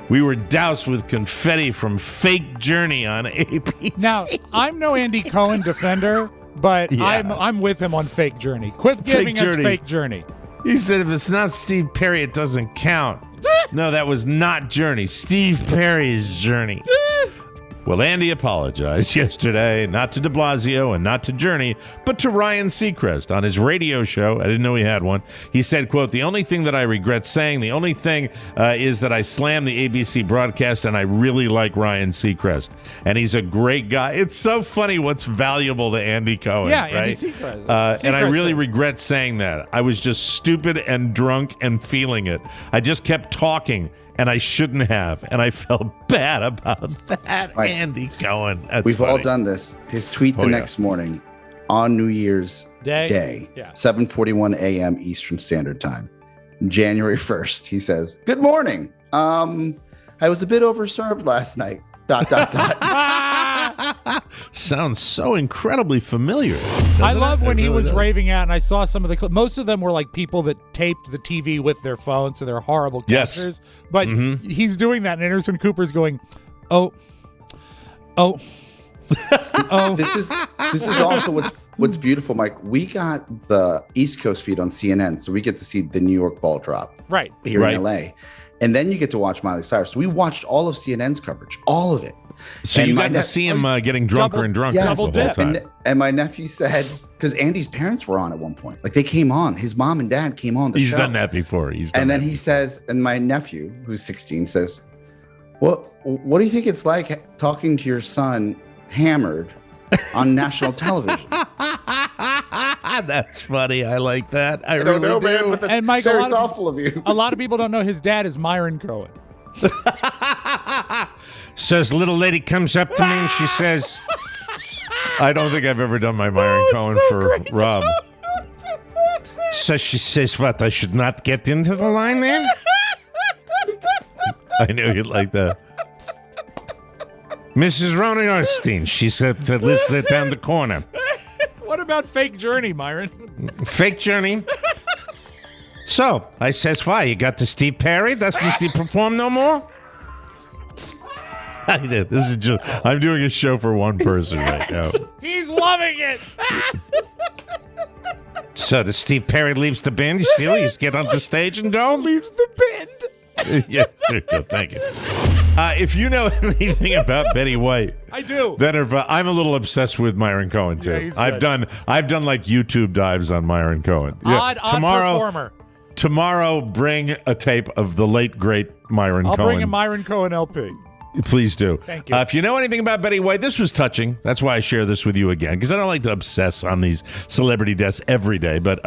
We were doused with confetti from Fake Journey on ABC. Now, I'm no Andy Cohen defender, but Yeah. I'm with him on Fake Journey. Quit giving us Journey. Fake Journey. He said if it's not Steve Perry, it doesn't count. No, that was not Journey. Steve Perry's Journey. Well, Andy apologized yesterday, not to de Blasio and not to Journey, but to Ryan Seacrest on his radio show. I didn't know he had one. He said, quote, "The only thing that I regret saying, the only thing is that I slammed the ABC broadcast, and I really like Ryan Seacrest. And he's a great guy." It's so funny what's valuable to Andy Cohen. Yeah, right? Andy Seacrest. And I Seacrest really is. regret saying that. I was just stupid and drunk and feeling it. I just kept talking. And I shouldn't have, and I felt bad about that. Right. Andy Cohen. That's We've all funny. done this. His tweet the Oh, yeah. next morning on New Year's Day, Yeah. 7:41 a.m. Eastern Standard Time, January 1st. He says, "Good morning. I was a bit overserved last night. ... Sounds so incredibly familiar. I doesn't love it? when It he really was does. raving out, and I saw some of the clips. Most of them were like people that taped the TV with their phone, so they're horrible Yes. captures. But he's doing that, and Anderson Cooper's going, oh. This is also what's beautiful, Mike. We got the East Coast feed on CNN, so we get to see the New York ball drop Right. here Right. in LA. And then you get to watch Miley Cyrus. We watched all of CNN's coverage, all of it. So And you my got to see him getting drunker double- and drunker Yes. the whole Double time. And my nephew said, because Andy's parents were on at one point, like they came on. His mom and dad came on the He's show. done that before. And then he says, and my nephew, who's 16, says, what do you think it's like talking to your son hammered on national television? That's funny. I like that. I don't really know, do. man, but that's And Mike, a very lot of- thoughtful of you. A lot of people don't know his dad is Myron Cohen. Says little lady comes up to me and she says, I don't think I've ever done my Myron Cohen for Rob. So she says, what, I should not get into the line there? I knew you'd like that. Mrs. Ronnie Osteen, she said that lives there down the corner. What about Fake Journey, Myron? Fake Journey. So, I says, why, you got to Steve Perry? Doesn't he perform no more? I did. This is just, I'm doing a show for one person right now. He's loving it. So, the Steve Perry leaves the band. You see, you just get on the stage and go. Leaves the band. Yeah, there you go. Thank you. If you know anything about Betty White, I do. then I'm a little obsessed with Myron Cohen too. Yeah, he's I've good. done like YouTube dives on Myron Cohen. Odd performer. Tomorrow, bring a tape of the late great Myron I'll Cohen. bring a Myron Cohen LP. Please do. Thank you. If you know anything about Betty White, this was touching. That's why I share this with you again, because I don't like to obsess on these celebrity deaths every day. But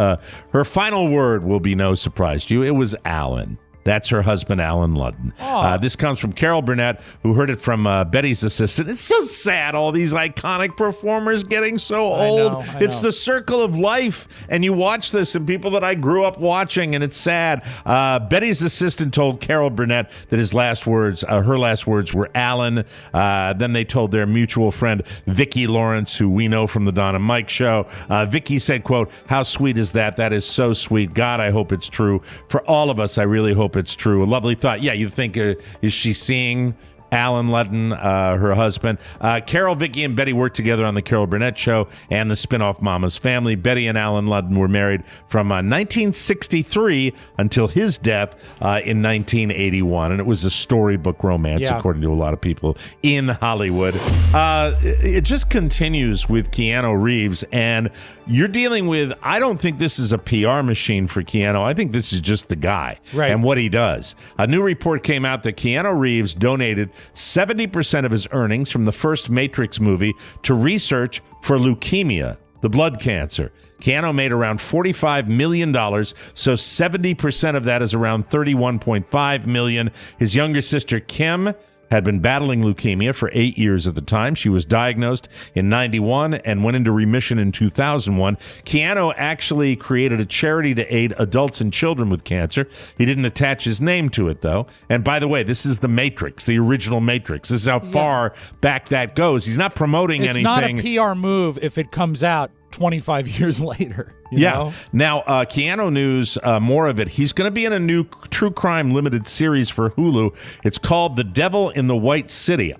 her final word will be no surprise to you. It was Alan. That's her husband, Alan Ludden. This comes from Carol Burnett, who heard it from Betty's assistant. It's so sad, all these iconic performers getting so old. I It's know. the circle of life. And you watch this, and people that I grew up watching, and it's sad. Betty's assistant told Carol Burnett that her last words were Alan. Then they told their mutual friend, Vicki Lawrence, who we know from the Don and Mike show. Vicki said, quote, "How sweet is that? That is so sweet. God, I hope it's true. For all of us, I really hope it's true." A lovely thought. Yeah, you think, is she seeing Alan Ludden, her husband? Carol, Vicki, and Betty worked together on the Carol Burnett Show and the spinoff Mama's Family. Betty and Alan Ludden were married from 1963 until his death in 1981, and it was a storybook romance, according to a lot of people in Hollywood. It just continues with Keanu Reeves, and you're dealing with, I don't think this is a PR machine for Keanu. I think this is just the guy and what he does. A new report came out that Keanu Reeves donated 70% of his earnings from the first Matrix movie to research for leukemia, the blood cancer. Keanu made around $45 million, so 70% of that is around $31.5 million. His younger sister, Kim, had been battling leukemia for 8 years at the time. She was diagnosed in 91 and went into remission in 2001. Keanu actually created a charity to aid adults and children with cancer. He didn't attach his name to it, though. And by the way, this is the Matrix, the original Matrix. This is how far back that goes. He's not promoting anything. It's not a PR move if it comes out 25 years later. You know? Now, Keanu news, more of it. He's going to be in a new true crime limited series for Hulu. It's called The Devil in the White City.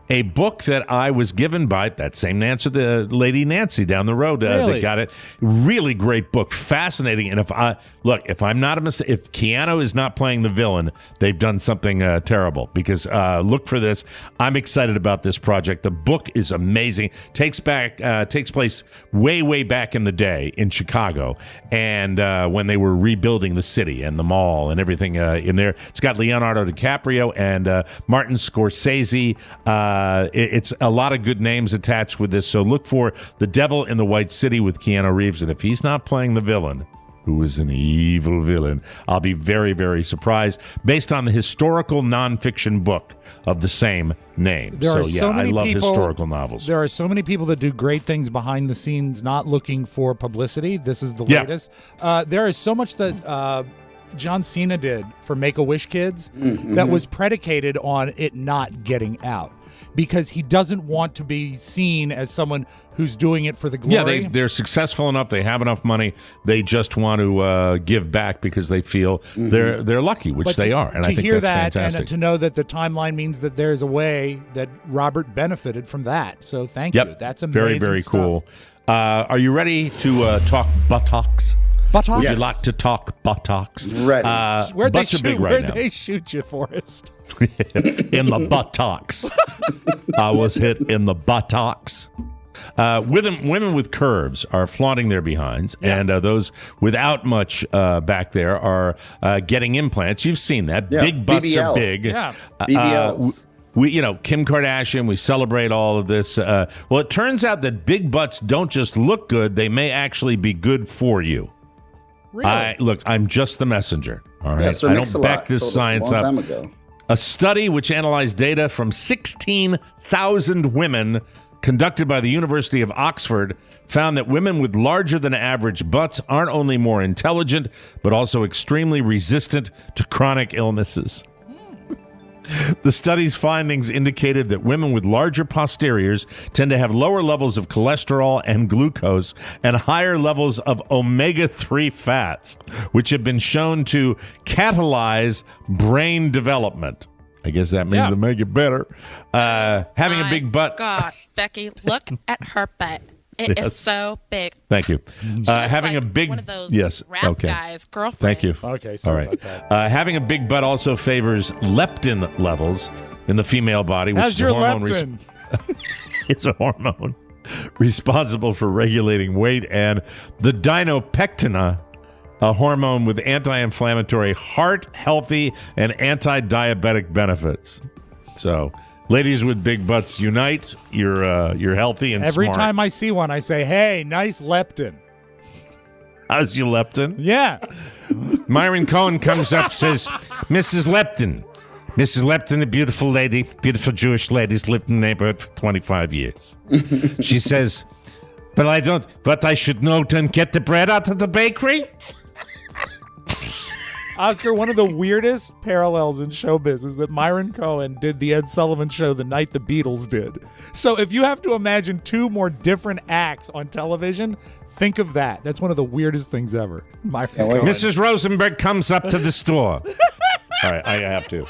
A book that I was given by that same Nancy, the lady Nancy down the road that got it. Really great book, fascinating. And if I'm not a mistake, if Keanu is not playing the villain, they've done something terrible. Because look for this. I'm excited about this project. The book is amazing. Takes place way back in the day in Chicago, and when they were rebuilding the city and the mall and everything in there. It's got Leonardo DiCaprio and Martin Scorsese. It's a lot of good names attached with this, so look for The Devil in the White City with Keanu Reeves, and if he's not playing the villain, who is an evil villain, I'll be very, very surprised, based on the historical nonfiction book of the same name. I love historical novels. There are so many people that do great things behind the scenes, not looking for publicity. This is the latest. There is so much that John Cena did for Make-A-Wish kids that was predicated on it not getting out, because he doesn't want to be seen as someone who's doing it for the glory. Yeah, they're successful enough. They have enough money. They just want to give back because they feel they're lucky, which they are. And I think that's fantastic. And to know that the timeline means that there's a way that Robert benefited from that. So thank you. That's amazing. Very, very stuff. cool. Are you ready to talk buttocks? Buttocks? Would you like to talk buttocks? Ready. Where'd Butts they shoot you, Forrest? In the buttocks. I was hit in the buttocks. Women with curves are flaunting their behinds, and those without much back there are getting implants. You've seen that. Yeah. Big butts BBL. are big. Yeah. BBLs. Kim Kardashian, we celebrate all of this. Well, it turns out that big butts don't just look good, they may actually be good for you. Really? I'm just the messenger. All right. Sir I Mix-a-Lot don't back this told us science a long up. time ago. A study which analyzed data from 16,000 women conducted by the University of Oxford found that women with larger than average butts aren't only more intelligent, but also extremely resistant to chronic illnesses. The study's findings indicated that women with larger posteriors tend to have lower levels of cholesterol and glucose and higher levels of omega-3 fats, which have been shown to catalyze brain development. I guess that means to make it better. Having a big butt. God, Becky, look at her butt. It is so big. Thank you. Having like a big one of those rap guys' girlfriends. Thank you. Okay, sorry about that. Having a big butt also favors leptin levels in the female body, which How's is your a hormone. leptin? It's a hormone responsible for regulating weight, and the dinopectina, a hormone with anti-inflammatory, heart healthy, and anti-diabetic benefits. So, ladies with big butts, unite. You're healthy and Every smart. time I see one, I say, "Hey, nice leptin." How's your leptin? Yeah. Myron Cohen comes up, says, Mrs. Lepton, a beautiful lady, beautiful Jewish lady's lived in the neighborhood for 25 years. She says, but I should know to get the bread out of the bakery? Oscar, one of the weirdest parallels in showbiz is that Myron Cohen did the Ed Sullivan Show the night the Beatles did. So if you have to imagine two more different acts on television, think of that. That's one of the weirdest things ever. Mrs. Rosenberg comes up to the store. All right, I have to.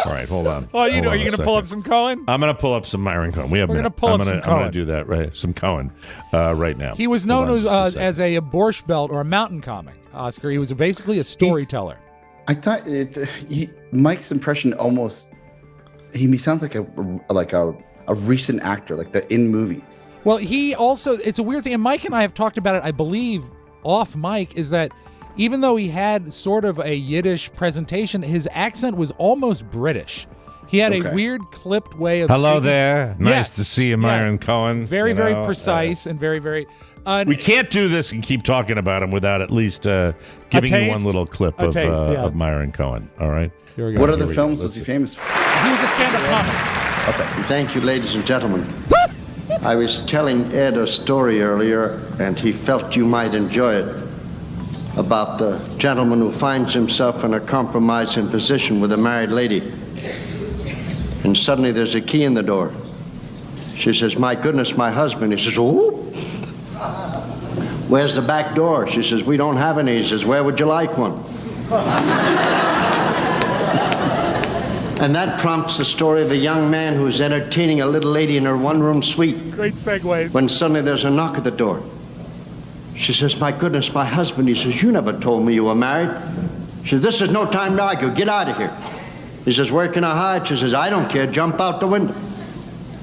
All right, hold on. Oh, are you going to pull up some Cohen? I'm going to pull up some Myron Cohen. We're going to pull up some Cohen. I'm going to do that, right? Some Cohen right now. He was known as a Borscht Belt or a mountain comic, Oscar. He was basically a storyteller. I thought Mike's impression almost he sounds like a recent actor, like in movies. Well, he also, it's a weird thing, and Mike and I have talked about it, I believe, off mic, is that even though he had sort of a Yiddish presentation, his accent was almost British. He had a weird clipped way of Hello speaking. There. Nice to see you, Myron Cohen. Very, very precise and very, very... we can't do this and keep talking about him without at least giving you one little clip of Myron Cohen. All right? Here we go. What other films was he famous for? He was a stand-up comic. Okay. Thank you, ladies and gentlemen. I was telling Ed a story earlier, and he felt you might enjoy it, about the gentleman who finds himself in a compromising position with a married lady. And suddenly there's a key in the door. She says, my goodness, my husband. He says, oh. Where's the back door? She says, we don't have any. He says, where would you like one? And that prompts the story of a young man who's entertaining a little lady in her one-room suite. Great segues. When suddenly there's a knock at the door. She says, my goodness, my husband. He says, you never told me you were married. She says, this is no time to argue. Get out of here. He says, where can I hide? She says, I don't care. Jump out the window.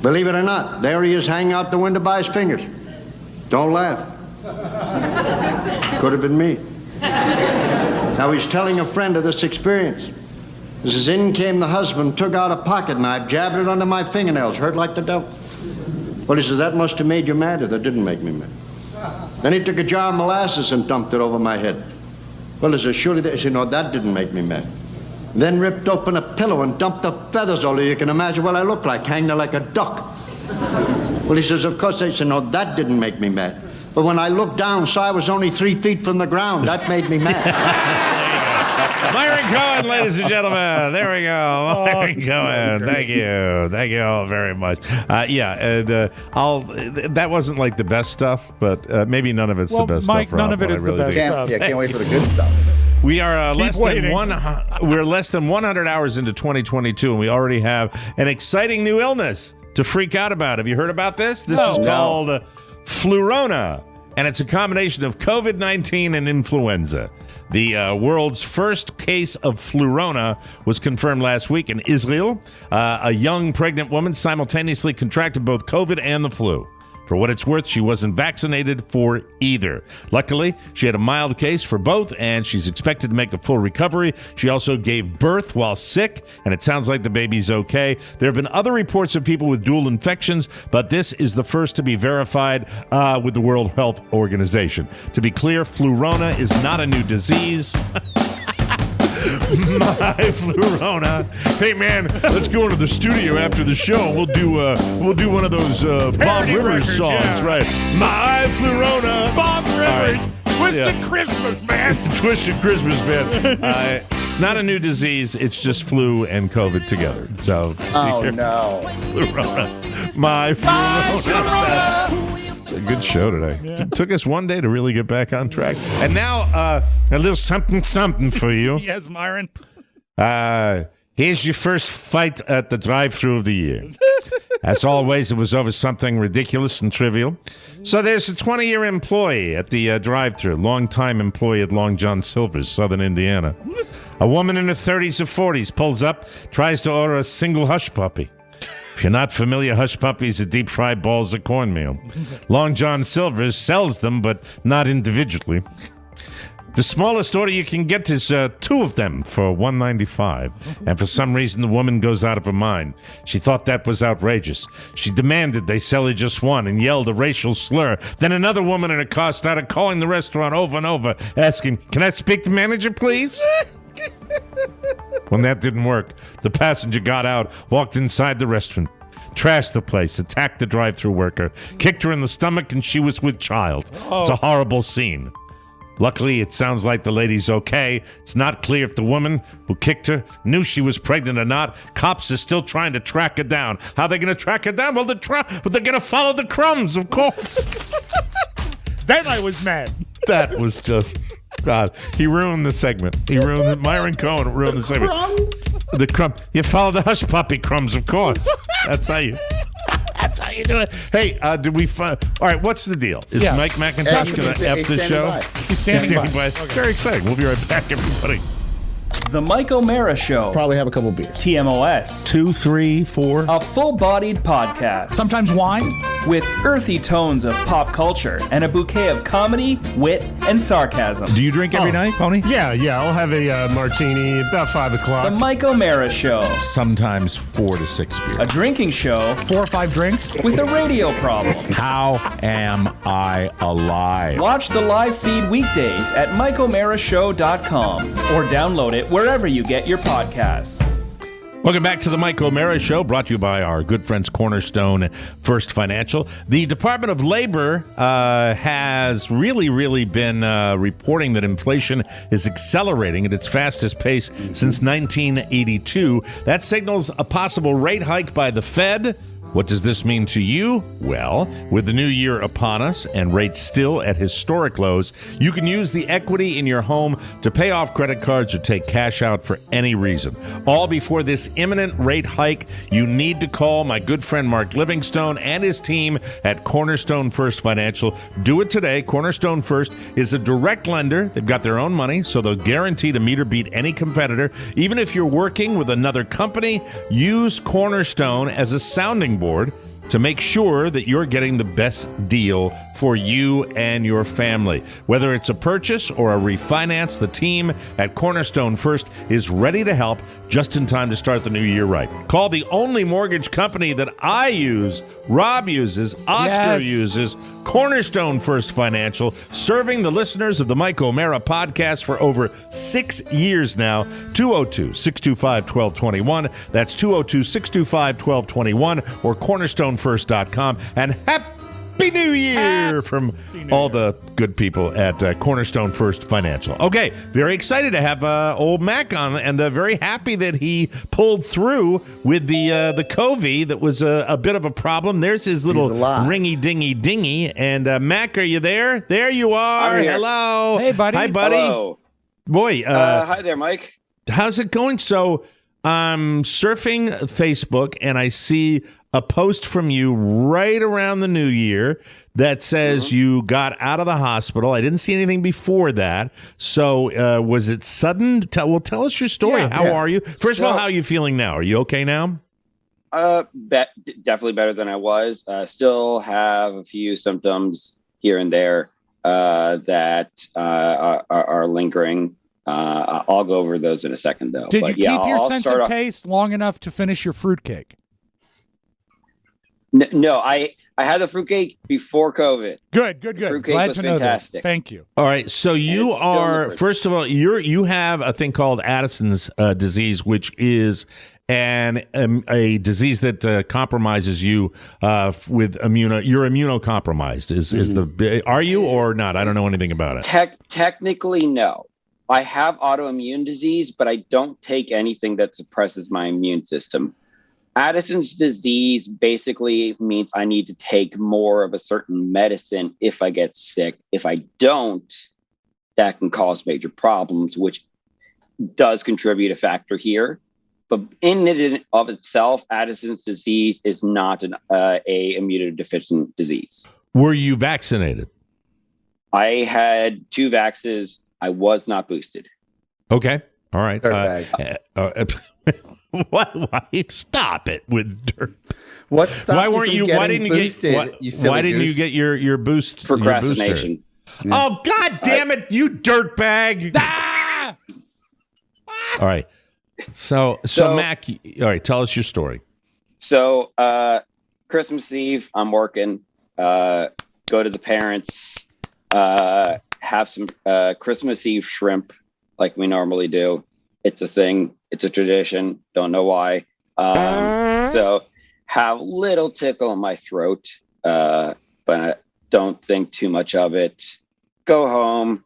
Believe it or not, there he is hanging out the window by his fingers. Don't laugh. Could have been me. Now he's telling a friend of this experience. He says, in came the husband, took out a pocket knife, jabbed it under my fingernails, hurt like the devil. Well, he says, that must have made you mad. That didn't make me mad. Then he took a jar of molasses and dumped it over my head. Well, he says, surely that. He said, no, that didn't make me mad. Then ripped open a pillow and dumped the feathers all over. You can imagine what I look like, hanging there like a duck. Well, he says, of course. I said, no, that didn't make me mad. But when I looked down, saw I was only 3 feet from the ground. That made me mad. Myron Cohen, ladies and gentlemen. There we go. Myron Cohen. Thank you. Thank you all very much. That wasn't like the best stuff, but maybe none of it's the best Mike, stuff. None of it is the best stuff. Yeah, can't wait for the good stuff. We are less than 100 hours into 2022, and we already have an exciting new illness to freak out about. Have you heard about this? This is called Flurona, and it's a combination of COVID-19 and influenza. The world's first case of Flurona was confirmed last week in Israel. A young pregnant woman simultaneously contracted both COVID and the flu. For what it's worth, she wasn't vaccinated for either. Luckily, she had a mild case for both, and she's expected to make a full recovery. She also gave birth while sick, and it sounds like the baby's okay. There have been other reports of people with dual infections, but this is the first to be verified with the World Health Organization. To be clear, Flurona is not a new disease. My Flurona. Hey man, let's go into the studio after the show and we'll do one of those Bob Rivers songs, right? My Flurona. Bob Rivers. Twisted Christmas, man. Twisted Christmas, man. It's not a new disease. It's just flu and COVID together. So. Oh no. Flurona. My Flurona. A good show today. Yeah. It took us one day to really get back on track. And now, a little something for you. Yes, Myron. Here's your first fight at the drive-thru of the year. As always, it was over something ridiculous and trivial. So there's a 20-year employee at the drive-thru, longtime employee at Long John Silver's, Southern Indiana. A woman in her 30s or 40s pulls up, tries to order a single hush puppy. If you're not familiar, hush puppies are deep-fried balls of cornmeal. Long John Silver's sells them, but not individually. The smallest order you can get is 2 of them for $1.95. And for some reason, the woman goes out of her mind. She thought that was outrageous. She demanded they sell her just one and yelled a racial slur. Then another woman in a car started calling the restaurant over and over, asking, "Can I speak to the manager, please?" When that didn't work, the passenger got out, walked inside the restaurant, trashed the place, attacked the drive-thru worker, kicked her in the stomach, and she was with child. It's a horrible scene. Luckily, it sounds like the lady's okay. It's not clear if the woman who kicked her knew she was pregnant or not. Cops are still trying to track her down. How are they going to track her down? Well, they're going to follow the crumbs, of course. Then I was mad. That was just... God, he ruined the segment. He ruined it. Myron Cohen ruined the segment. Crumbs? The crumb. You follow the hush puppy crumbs, of course. That's how you do it. Hey, did we all right, what's the deal? Is Mike McIntosh going to F the show? By. He's standing by. Okay. Very exciting. We'll be right back, everybody. The Mike O'Mara Show. Probably have a couple beers. TMOS. 2, 3, 4. A full-bodied podcast. Sometimes wine. With earthy tones of pop culture and a bouquet of comedy, wit, and sarcasm. Do you drink every night, Pony? Yeah. I'll have a martini about 5 o'clock. The Mike O'Mara Show. Sometimes 4 to 6 beers. A drinking show. 4 or 5 drinks. With a radio problem. How am I alive? Watch the live feed weekdays at MikeO'MaraShow.com or download it wherever you get your podcasts. Welcome back to the Mike O'Mara Show, brought to you by our good friends Cornerstone First Financial. The Department of Labor has really been reporting that inflation is accelerating at its fastest pace since 1982. That signals a possible rate hike by the Fed. What does this mean to you? Well, with the new year upon us and rates still at historic lows, you can use the equity in your home to pay off credit cards or take cash out for any reason. All before this imminent rate hike, you need to call my good friend Mark Livingstone and his team at Cornerstone First Financial. Do it today. Cornerstone First is a direct lender. They've got their own money, so they'll guarantee to meet or beat any competitor. Even if you're working with another company, use Cornerstone as a sounding board to make sure that you're getting the best deal for you and your family. Whether it's a purchase or a refinance, the team at Cornerstone First is ready to help just in time to start the new year right. Call the only mortgage company that I use, Robb uses, Oscar uses, Cornerstone First Financial, serving the listeners of the Mike O'Mara podcast for over 6 years now. 202-625-1221. That's 202-625-1221 or cornerstonefirst.com. And Happy New Year from all the good people at Cornerstone First Financial. Okay, very excited to have old Mac on, and very happy that he pulled through with the COVID that was a bit of a problem. There's his little ringy-dingy. And Mac, are you there? There you are. Hello. Hey, buddy. Hi, buddy. Hello. Boy. Hi there, Mike. How's it going? So I'm surfing Facebook, and I see a post from you right around the new year that says you got out of the hospital. I didn't see anything before that. So was it sudden? Tell us your story. How are you? First of all, how are you feeling now? Are you okay now? Definitely better than I was. Still have a few symptoms here and there that are lingering. I'll go over those in a second, though. Did you keep your sense of taste long enough to finish your fruitcake? No, I had the fruitcake before COVID. Good. Fruitcake Glad was to know fantastic. this. Thank you. All right, so you are, first of all, you have a thing called Addison's disease, which is a disease that compromises you with you're immunocompromised. Are you or not? I don't know anything about it. Technically, no. I have autoimmune disease, but I don't take anything that suppresses my immune system. Addison's disease basically means I need to take more of a certain medicine if I get sick. If I don't, that can cause major problems, which does contribute a factor here. But in and of itself, Addison's disease is not a immunodeficient disease. Were you vaccinated? I had 2 vaxes. I was not boosted. Okay. All right. Why stop it with dirt? What stopped Why weren't you? Why didn't you boosted? Why didn't you get your boost? Procrastination. Oh, God damn it, you dirtbag. All right. So Mac, all right, tell us your story. So Christmas Eve, I'm working. Go to the parents. Have some Christmas Eve shrimp like we normally do. It's a thing. It's a tradition. Don't know why. So have little tickle in my throat, but don't think too much of it. Go home.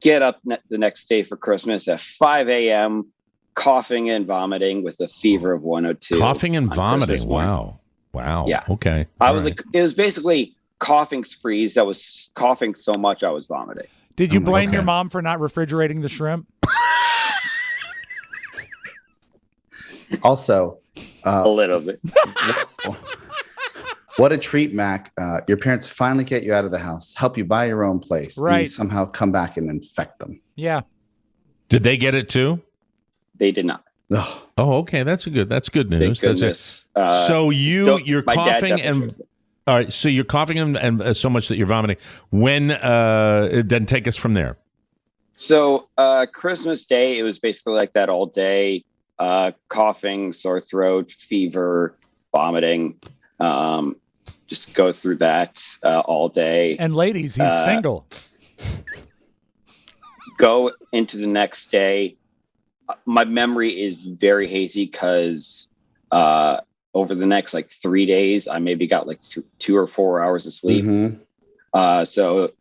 Get up the next day for Christmas at 5 a.m., coughing and vomiting with a fever of 102. Coughing and vomiting. Wow. Yeah. Okay. It was basically coughing sprees. That was coughing so much I was vomiting. Did you blame your mom for not refrigerating the shrimp? Also, a little bit. What a treat, Mac. Your parents finally get you out of the house, help you buy your own place. Right. And you somehow come back and infect them. Yeah. Did they get it too? They did not. Oh, okay. That's good news. Thank goodness. So you're my dad coughing and all right. So you're coughing and so much that you're vomiting. When then take us from there. So Christmas Day, it was basically like that all day. Coughing, sore throat, fever, vomiting. Just go through that all day. And ladies, he's single. Go into the next day. My memory is very hazy because over the next 3 days, I maybe got 2 or 4 hours of sleep. Mm-hmm. So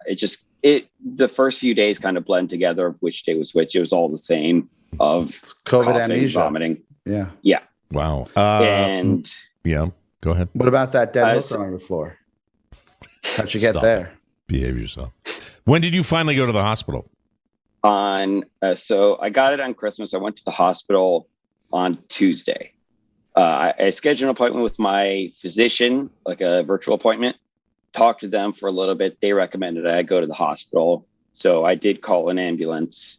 the first few days kind of blend together of which day was which. It was all the same of COVID coughing, amnesia. vomiting. Yeah. Wow. And yeah, go ahead. What about that dead hooker on your floor? How'd you get there? Behave yourself. When did you finally go to the hospital? So I got it on Christmas. I went to the hospital on Tuesday. I scheduled an appointment with my physician, like a virtual appointment. Talked to them for a little bit. They recommended I go to the hospital. So I did call an ambulance,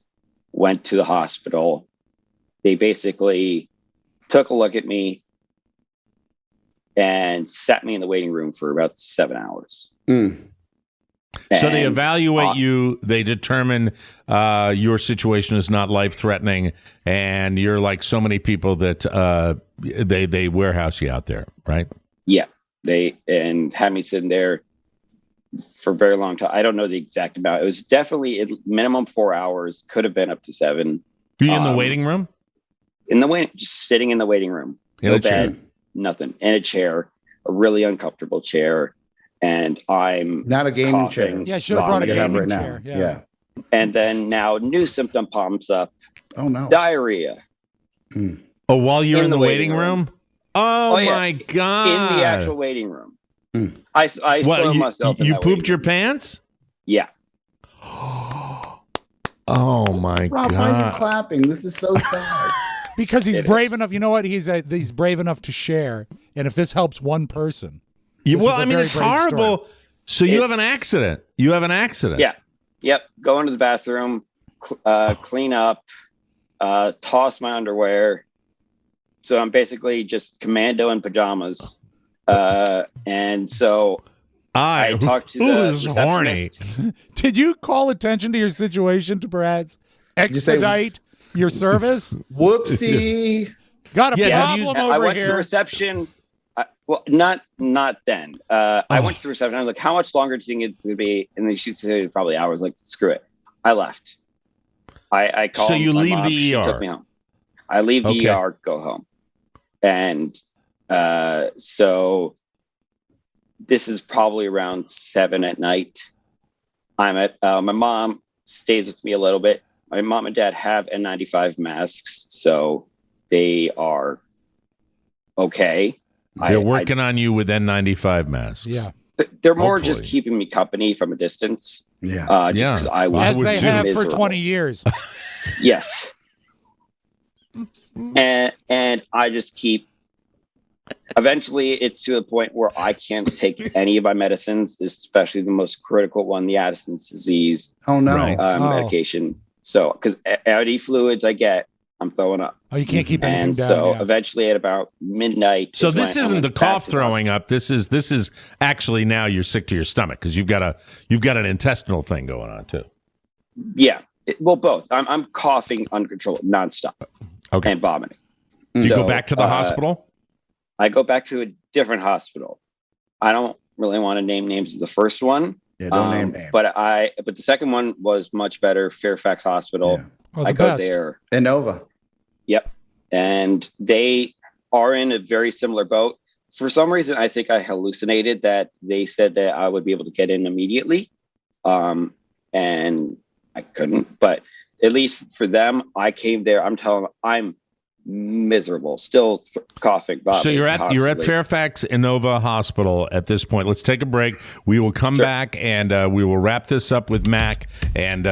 went to the hospital. They basically took a look at me and sat me in the waiting room for about 7 hours. So they evaluate you. They determine your situation is not life-threatening, and you're like so many people that they warehouse you out there, right? Yeah, they had me sitting there for a very long time. I don't know the exact amount. It was definitely minimum 4 hours. Could have been up to 7. Were you in the waiting room? Just sitting in the waiting room. In no a chair? bed, nothing. In a chair, a really uncomfortable chair. And I'm not a gaming coughing, chair. Yeah, I should have brought a gaming right chair. now. Yeah. And then now new symptom pops up. Oh no. Diarrhea. Oh, while you're in the waiting room? Oh yeah. my God. In the actual waiting room. I saw myself in you that pooped your pants? Yeah. Oh my Rob, God. why are you clapping? This is so sad. Because he's brave enough. You know what? He's brave enough to share. And if this helps one person. It's horrible. Story. So you have an accident. Yeah. Yep. Go into the bathroom, clean up, toss my underwear. So I'm basically just commando in pajamas. And so I talked to the receptionist. Horny. Did you call attention to your situation to perhaps expedite your service? Whoopsie. Got a problem over I went here. to the reception. Well, not then. I went to the reception. I was like, how much longer do you think it's going to be? And then she said probably hours. Like, screw it. I left. I called. So you leave mom. the ER. She took me home. I leave the ER, go home. And so this is probably around 7 at night. I'm at, my mom stays with me a little bit. My mom and dad have N95 masks, so they are okay. They're working on you with N95 masks. Yeah. They're more just keeping me company from a distance. Yeah. Just because I was as they have miserable. for 20 years. Yes. And I just keep. Eventually, it's to the point where I can't take any of my medicines, especially the most critical one, the Addison's disease. Oh no! Medication. So, because any fluids I get, I'm throwing up. Oh, you can't keep anything And down. so yeah. eventually at about midnight. So is this when I isn't went the back cough to the throwing up. This is actually now you're sick to your stomach because you've got an intestinal thing going on too. Yeah. Well, both. I'm coughing uncontrolled, nonstop. Okay. And vomiting. You go back to the hospital? I go back to a different hospital. I don't really want to name names of the first one. Yeah, don't name names. But the second one was much better. Fairfax Hospital. Yeah. Oh, the I go best. there. Innova. Yep. And they are in a very similar boat. For some reason, I think I hallucinated that they said that I would be able to get in immediately. And I couldn't. But at least for them, I came there. I'm telling them, I'm miserable, still coughing. So you're at constantly. Fairfax Innova Hospital at this point. Let's take a break. We will come back and we will wrap this up with Mac and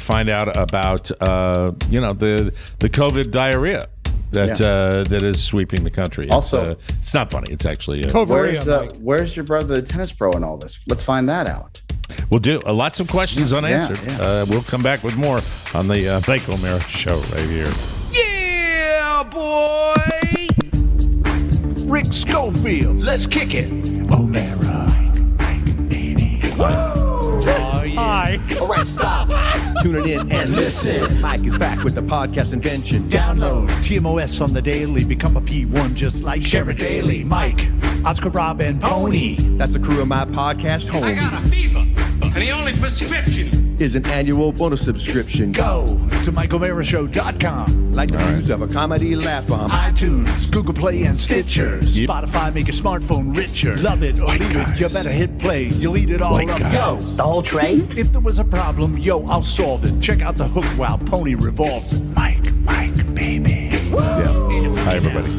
find out about the COVID diarrhea that is sweeping the country. Also, it's not funny. It's actually where's your brother, the tennis pro, in all this? Let's find that out. We'll do lots of questions unanswered. Yeah. We'll come back with more on the Mike O'Mara Show right here. Yeah, boy! Rick Schofield, let's kick it. O'Mara. Oh, yeah. Hi. All right, stop. Tuning in and listen. Mike is back with the podcast invention. Download TMOS on the daily. Become a P1 just like Share It Daily. Mike, Oscar, Rob, and Pony. That's the crew of my podcast home. I got a fever, and the only prescription is an annual bonus subscription. Go to MikeO'MaraShow.com. Like the news of a comedy laugh on iTunes, Google Play, and Stitcher. Spotify, make your smartphone richer. Love it or leave it, you better hit play. You'll eat it all up. Yo, the whole tray? If there was a problem, yo, I'll solve it. Check out the hook while Pony revolves. Mike, baby. Yeah. Hi, everybody.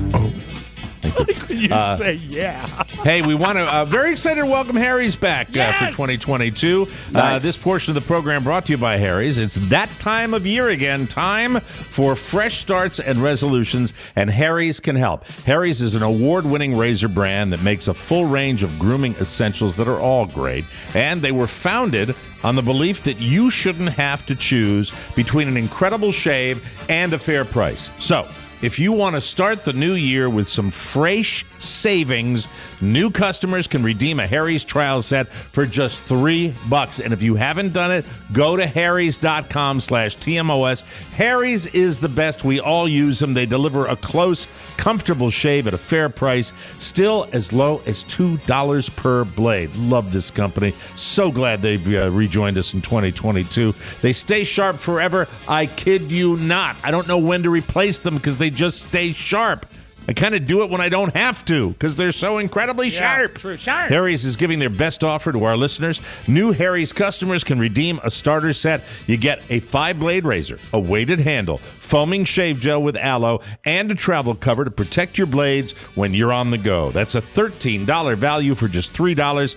You say yeah. Hey, we want to very excited to welcome Harry's back for 2022. Nice. This portion of the program brought to you by Harry's. It's that time of year again, time for fresh starts and resolutions, and Harry's can help. Harry's is an award-winning razor brand that makes a full range of grooming essentials that are all great, and they were founded on the belief that you shouldn't have to choose between an incredible shave and a fair price. So, if you want to start the new year with some fresh savings, new customers can redeem a Harry's trial set for just $3. And if you haven't done it, go to harrys.com/TMOS. Harry's is the best. We all use them. They deliver a close, comfortable shave at a fair price, still as low as $2 per blade. Love this company. So glad they've rejoined us in 2022. They stay sharp forever. I kid you not. I don't know when to replace them because they just stay sharp. I kind of do it when I don't have to because they're so incredibly sharp. True, sharp. Harry's is giving their best offer to our listeners. New Harry's customers can redeem a starter set. You get a 5-blade razor, a weighted handle, foaming shave gel with aloe, and a travel cover to protect your blades when you're on the go. That's a $13 value for just $3.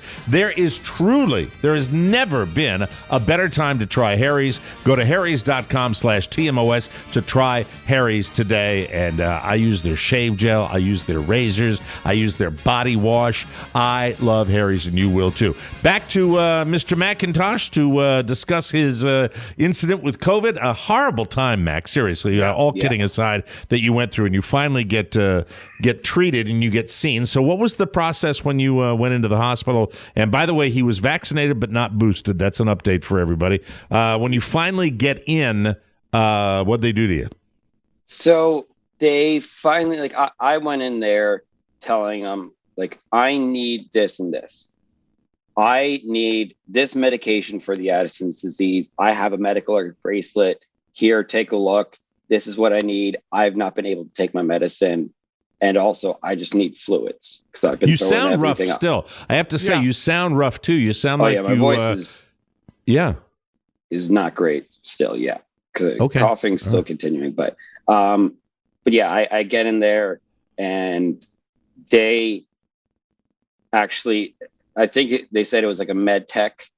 There has never been a better time to try Harry's. Go to harrys.com/TMOS to try Harry's today. And I use their shave gel. I use their razors. I use their body wash. I love Harry's, and you will too. Back to Mr. McIntosh to discuss his incident with COVID. A horrible time, Mac. Seriously, all kidding aside, that you went through, and you finally get treated and you get seen. So, what was the process when you went into the hospital? And by the way, he was vaccinated but not boosted. That's an update for everybody. When you finally get in, what'd they do to you? So they finally, I went in there telling them, I need this and this. I need this medication for the Addison's disease. I have a medical alert bracelet. Here, take a look. This is what I need. I've not been able to take my medicine. And also, I just need fluids. Because I've been You sound rough still. I have to say, you sound rough too. You sound like my voice is not great still, because coughing's still continuing. But I get in there and they actually, I think they said it was like a med tech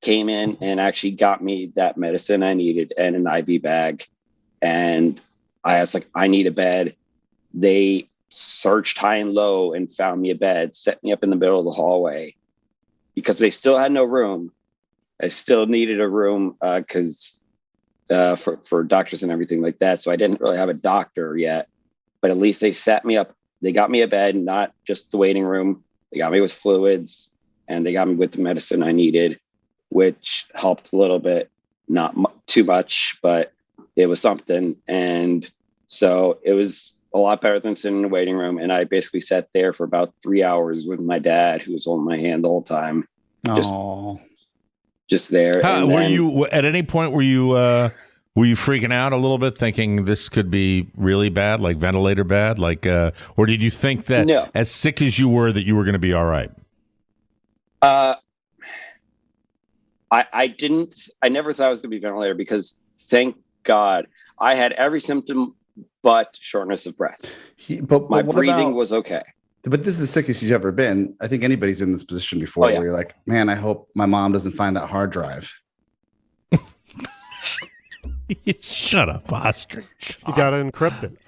came in and actually got me that medicine I needed and an IV bag. And I was like, I need a bed. They searched high and low and found me a bed, set me up in the middle of the hallway because they still had no room. I still needed a room because for doctors and everything like that. So I didn't really have a doctor yet, but at least they set me up. They got me a bed, not just the waiting room. They got me with fluids, and they got me with the medicine I needed, which helped a little bit, not too much, but it was something. And so it was a lot better than sitting in the waiting room. And I basically sat there for about 3 hours with my dad, who was holding my hand the whole time. Just there. Were you at any point? Were you freaking out a little bit, thinking this could be really bad, like ventilator bad, like, or did you think that as sick as you were, that you were going to be all right? I didn't. I never thought it was going to be ventilator because, thank God, I had every symptom but shortness of breath. My breathing was okay. But this is the sickest you've ever been. I think anybody's in this position before where you're like, man, I hope my mom doesn't find that hard drive. Shut up, Oscar. You got to encrypt it.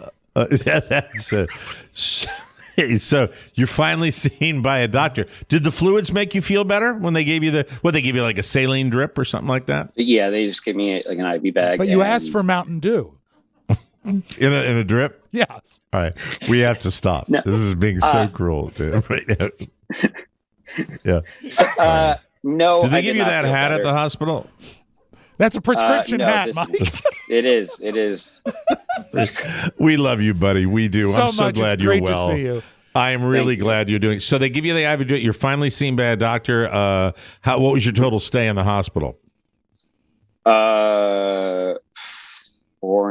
That's so you're finally seen by a doctor. Did the fluids make you feel better when they gave you they give you like a saline drip or something like that? Yeah, they just gave me like an IV bag. But you asked for Mountain Dew. In a drip? Yes. All right. We have to stop. No. This is being so cruel. Right now. Yeah. No. Did they give you that hat at the hospital? That's a prescription hat, Mike. It is. We love you, buddy. We do. I'm so much. glad it's you're great well. To see you. I am really glad you're doing. So they give you the IV drip. You're finally seen by a doctor. What was your total stay in the hospital? 4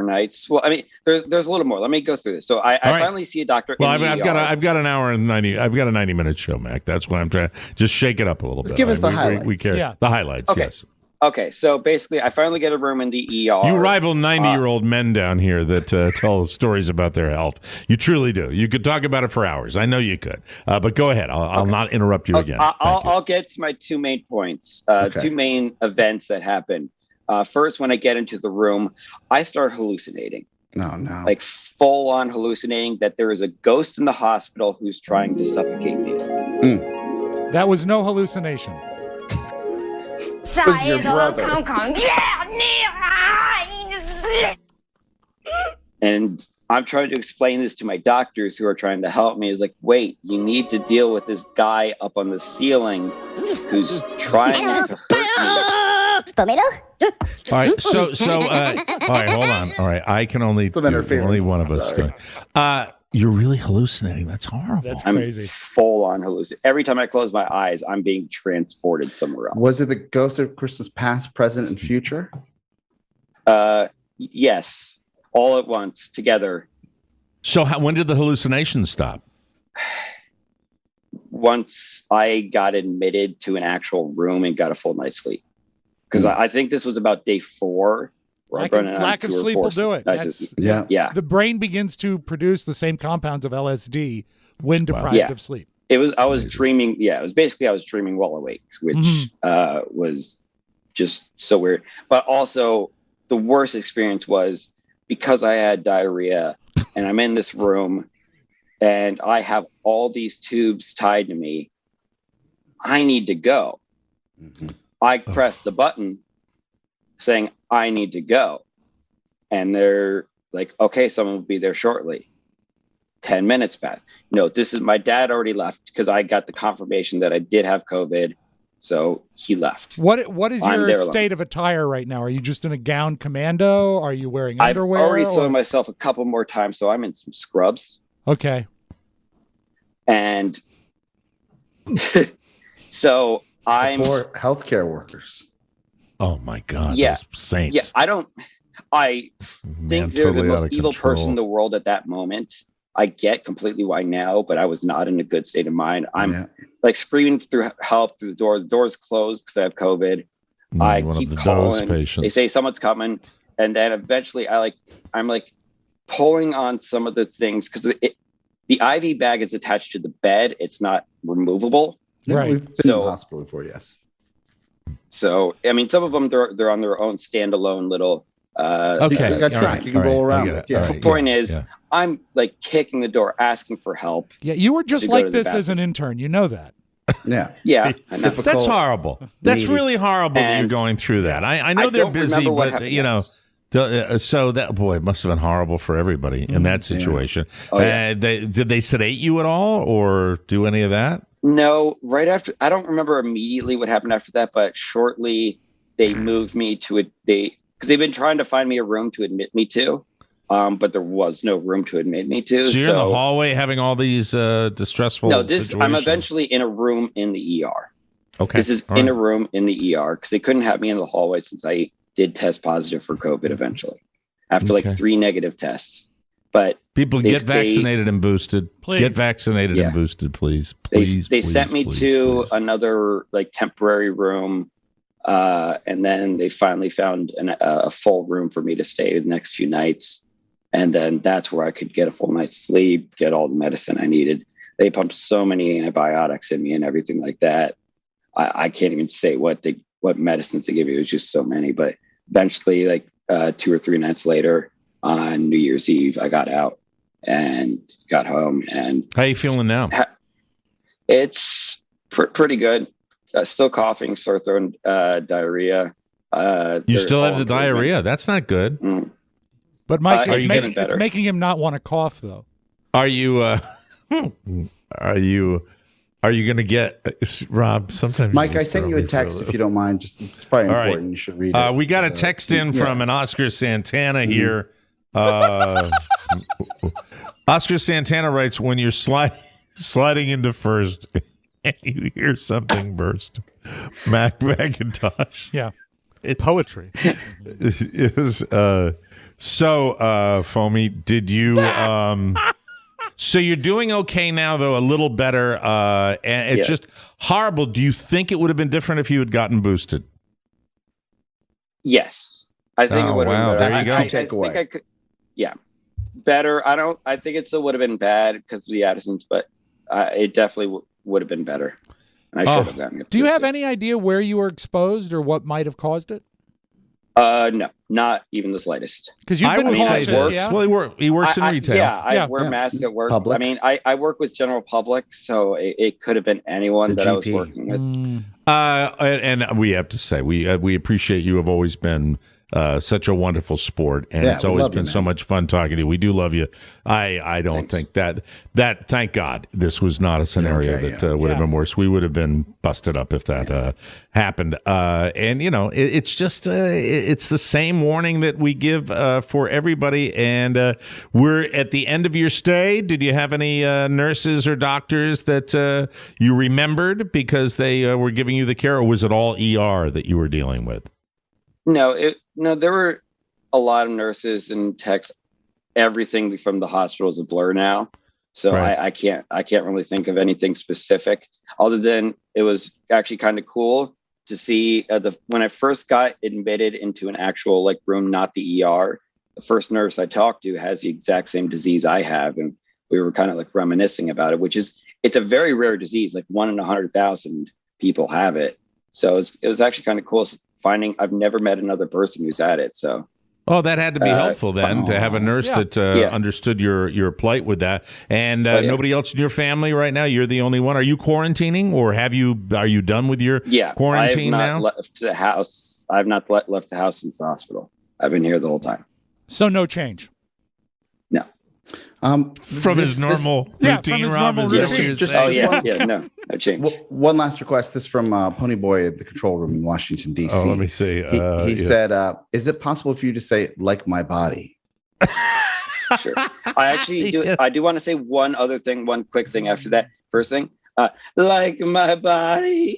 nights. Well, I mean, there's a little more. Let me go through this. So I finally see a doctor. Well, I've got an hour and 90. I've got a 90-minute show, Mac. That's why I'm trying to just shake it up a little bit. Give us the highlights. We care. Yeah. The highlights. Okay. Yes. Okay. So basically, I finally get a room in the ER. You rival 90-year-old men down here that tell stories about their health. You truly do. You could talk about it for hours. I know you could. But go ahead. I'll not interrupt you again. I'll get to my 2 main points. 2 main events that happen. First, when I get into the room, I start hallucinating. No. Like full on hallucinating that there is a ghost in the hospital who's trying to suffocate me. That was no hallucination. Your brother. And I'm trying to explain this to my doctors who are trying to help me. It's like, wait, you need to deal with this guy up on the ceiling who's trying to hurt me. Tomato? All right, so all right, hold on. All right, I can only only one of us. You're really hallucinating. That's horrible. That's crazy. I'm full on hallucinating. Every time I close my eyes, I'm being transported somewhere else. Was it the ghost of Christmas past, present, and future? Yes, all at once, together. So when did the hallucinations stop? Once I got admitted to an actual room and got a full night's sleep. Because I think this was about day 4. Lack of sleep will do it. Yeah. The brain begins to produce the same compounds of LSD when deprived of sleep. I was dreaming. Yeah, it was basically I was dreaming while awake, which was just so weird. But also the worst experience was because I had diarrhea and I'm in this room and I have all these tubes tied to me. I need to go. I press the button saying, I need to go. And they're like, okay, someone will be there shortly. 10 minutes passed. No, this is my dad already left because I got the confirmation that I did have COVID. So he left. What is your state of attire right now? Are you just in a gown commando? Are you wearing underwear? I've already sewn myself a couple more times, so I'm in some scrubs. Okay. And so I'm for healthcare workers. Oh my God! Yeah, those saints. Yeah, I think they're the most evil person in the world at that moment. I get completely why now, but I was not in a good state of mind. I'm like screaming through help through the door. The door's closed because I have COVID. I keep calling. They say someone's coming, and then eventually I'm like pulling on some of the things because the IV bag is attached to the bed. It's not removable. Yeah, right. We've been in the hospital before, yes. So I mean, some of them they're on their own standalone little. Okay, you got track. You can roll around with. Yeah. The point is, I'm like kicking the door, asking for help. Yeah, you were just like this as an intern. You know that. Yeah. That's horrible. That's really horrible that you're going through that. I know they're busy, but you know. So that it must have been horrible for everybody in that situation. Yeah. Oh, yeah. Did they sedate you at all or do any of that? No, right after, I don't remember immediately what happened after that, but shortly they moved me to because they've been trying to find me a room to admit me to, but there was no room to admit me to. So you're in the hallway having all these distressful situations? I'm eventually in a room in the ER. Okay. This is in a room in the ER because they couldn't have me in the hallway since I did test positive for COVID eventually after like 3 negative tests. But people get vaccinated and boosted. Please. Get vaccinated and boosted, please. They sent me to another like temporary room, and then they finally found a full room for me to stay the next few nights, and then that's where I could get a full night's sleep, get all the medicine I needed. They pumped so many antibiotics in me and everything like that. I can't even say what medicines they give you. It was just so many, but eventually, like 2 or 3 nights later, on New Year's Eve, I got out and got home. And how are you feeling now? It's pretty good. Still coughing, sore throat, diarrhea. You still have the diarrhea? That's not good. But Mike, it's making him not want to cough, though. Are you? Are you going to get Rob? Sometimes, Mike, I sent you a text if you don't mind. It's probably important. Right. You should read it. We got a text in from an Oscar Santana here. Oscar Santana writes, "When you're sliding into first, and you hear something burst." McIntosh. Yeah, poetry. It was Foamy. Did you? So you're doing okay now, though, a little better, and it's just horrible. Do you think it would have been different if you had gotten boosted? Yes, I think it would have been better. There you go. I could, better. I think it still would have been bad because of the Addisons, but it definitely would have been better. And I should have gotten it. Do you have any idea where you were exposed or what might have caused it? No, not even the slightest. Because you've been cautious, yeah? Well, he works in retail. I wear masks at work. Public. I mean, I work with general public, so it could have been anyone that I was working with. And we have to say, we appreciate you have always been such a wonderful sport, and it's always been so much fun talking to you. We do love you. I don't think that thank God this was not a scenario that would have been worse. We would have been busted up if that happened. And it's just it's the same warning that we give for everybody. And we're at the end of your stay. Did you have any nurses or doctors that you remembered because they were giving you the care, or was it all ER that you were dealing with? No, there were a lot of nurses and techs. Everything from the hospital is a blur now, so right. I can't really think of anything specific other than it was actually kind of cool to see when I first got admitted into an actual room, not the ER. The first nurse I talked to has the exact same disease I have, and we were kind of reminiscing about it, it's a very rare disease, 1 in 100,000 people have it. So it was actually kind of cool finding I've never met another person who's had it. So, that had to be helpful then to have a nurse that understood your plight with that. And nobody else in your family right now. You're the only one. Are you quarantining, or are you done with your quarantine now? I have not left the house. I've not left the house since the hospital. I've been here the whole time. So no change. No. From his normal routine, Rob. No change. One last request. This from Pony Boy at the control room in Washington, D.C. Oh, let me see. He said, is it possible for you to say, like my body? Sure. I actually do. I do want to say one quick thing after that. First thing, like my body.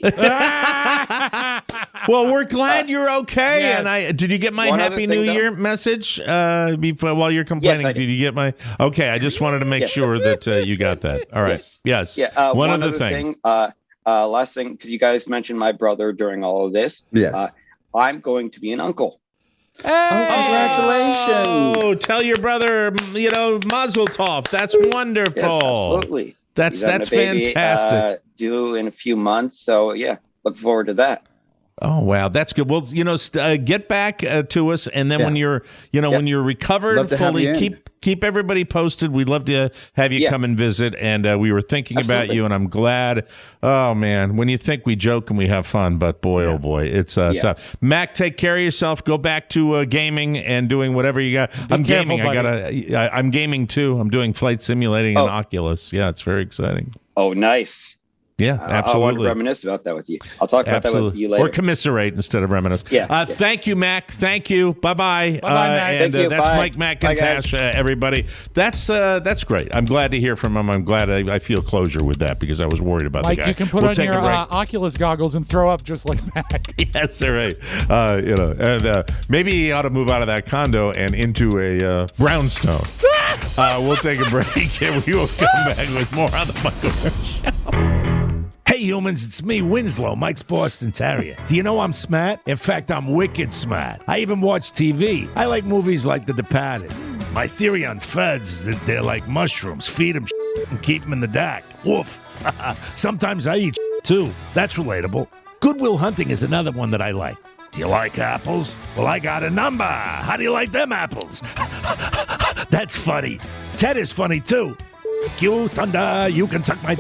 Well, we're glad you're okay. Yes. And did you get my Happy New Year message while you're complaining? Yes, did you get my? Okay, I just wanted to make sure that you got that. All right. Yes. Yeah. One other thing. Last thing, because you guys mentioned my brother during all of this. Yes. I'm going to be an uncle. Hey! Congratulations! Oh, tell your brother, Mazel Tov. That's wonderful. Yes, absolutely. That's fantastic. Due in a few months, so look forward to that. Oh wow, that's good. Well, get back to us, and then when you're, when you're recovered fully, keep everybody posted. We'd love to have you come and visit. And we were thinking about you, and I'm glad. Oh, man, when you think we joke and we have fun, but boy, oh, boy, it's tough. Mac, take care of yourself. Go back to gaming and doing whatever you got. I'm gaming. I'm gaming, too. I'm doing flight simulating in Oculus. Yeah, it's very exciting. Oh, nice. Yeah, absolutely. I want to reminisce about that with you. I'll talk about that with you later. Or commiserate instead of reminisce. Yeah. Thank you, Mac. Thank you. Bye-bye. Bye-bye, Mac. And Thank you. that's Bye. Mike McIntosh, everybody. That's great. I'm glad to hear from him. I'm glad I feel closure with that because I was worried about Mike, the guy. you can put on your Oculus goggles and throw up just like Mac. Yes, all right. And maybe he ought to move out of that condo and into a brownstone. We'll take a break and we will come back with more on the Michael Show. Hey humans, it's me, Winslow, Mike's Boston Terrier. Do you know I'm smart? In fact, I'm wicked smart. I even watch TV. I like movies like The Departed. My theory on feds is that they're like mushrooms. Feed them and keep them in the dark. Woof. Sometimes I eat too. That's relatable. Good Will Hunting is another one that I like. Do you like apples? Well, I got a number. How do you like them apples? That's funny. Ted is funny too. You, Thunder, you can suck my...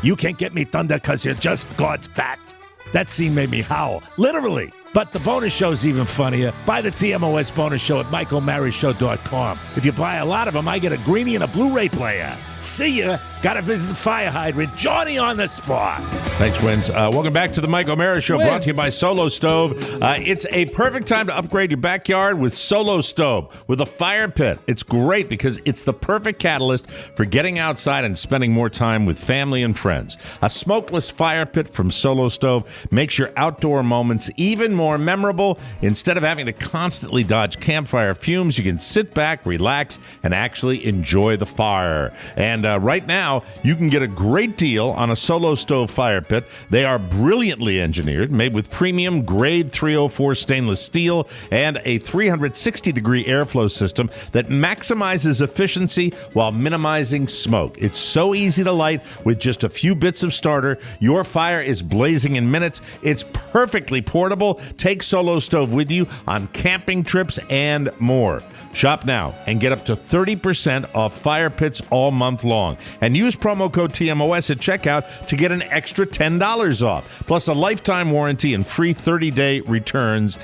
You can't get me, Thunder, because you're just God's fat. That scene made me howl. Literally. But the bonus show's even funnier. Buy the TMOS bonus show at michaelmaryshow.com. If you buy a lot of them, I get a greenie and a Blu-ray player. See ya. Gotta visit the fire hydrant. Johnny on the spot. Thanks, Wins. Welcome back to the Mike O'Mara Show, brought to you by Solo Stove. It's a perfect time to upgrade your backyard with Solo Stove with a fire pit. It's great because it's the perfect catalyst for getting outside and spending more time with family and friends. A smokeless fire pit from Solo Stove makes your outdoor moments even more memorable. Instead of having to constantly dodge campfire fumes, you can sit back, relax, and actually enjoy the fire. And right now, you can get a great deal on a Solo Stove fire pit. They are brilliantly engineered, made with premium grade 304 stainless steel and a 360-degree airflow system that maximizes efficiency while minimizing smoke. It's so easy to light with just a few bits of starter. Your fire is blazing in minutes. It's perfectly portable. Take Solo Stove with you on camping trips and more. Shop now and get up to 30% off fire pits all month long. And use promo code TMOS at checkout to get an extra $10 off. Plus a lifetime warranty and free 30-day returns.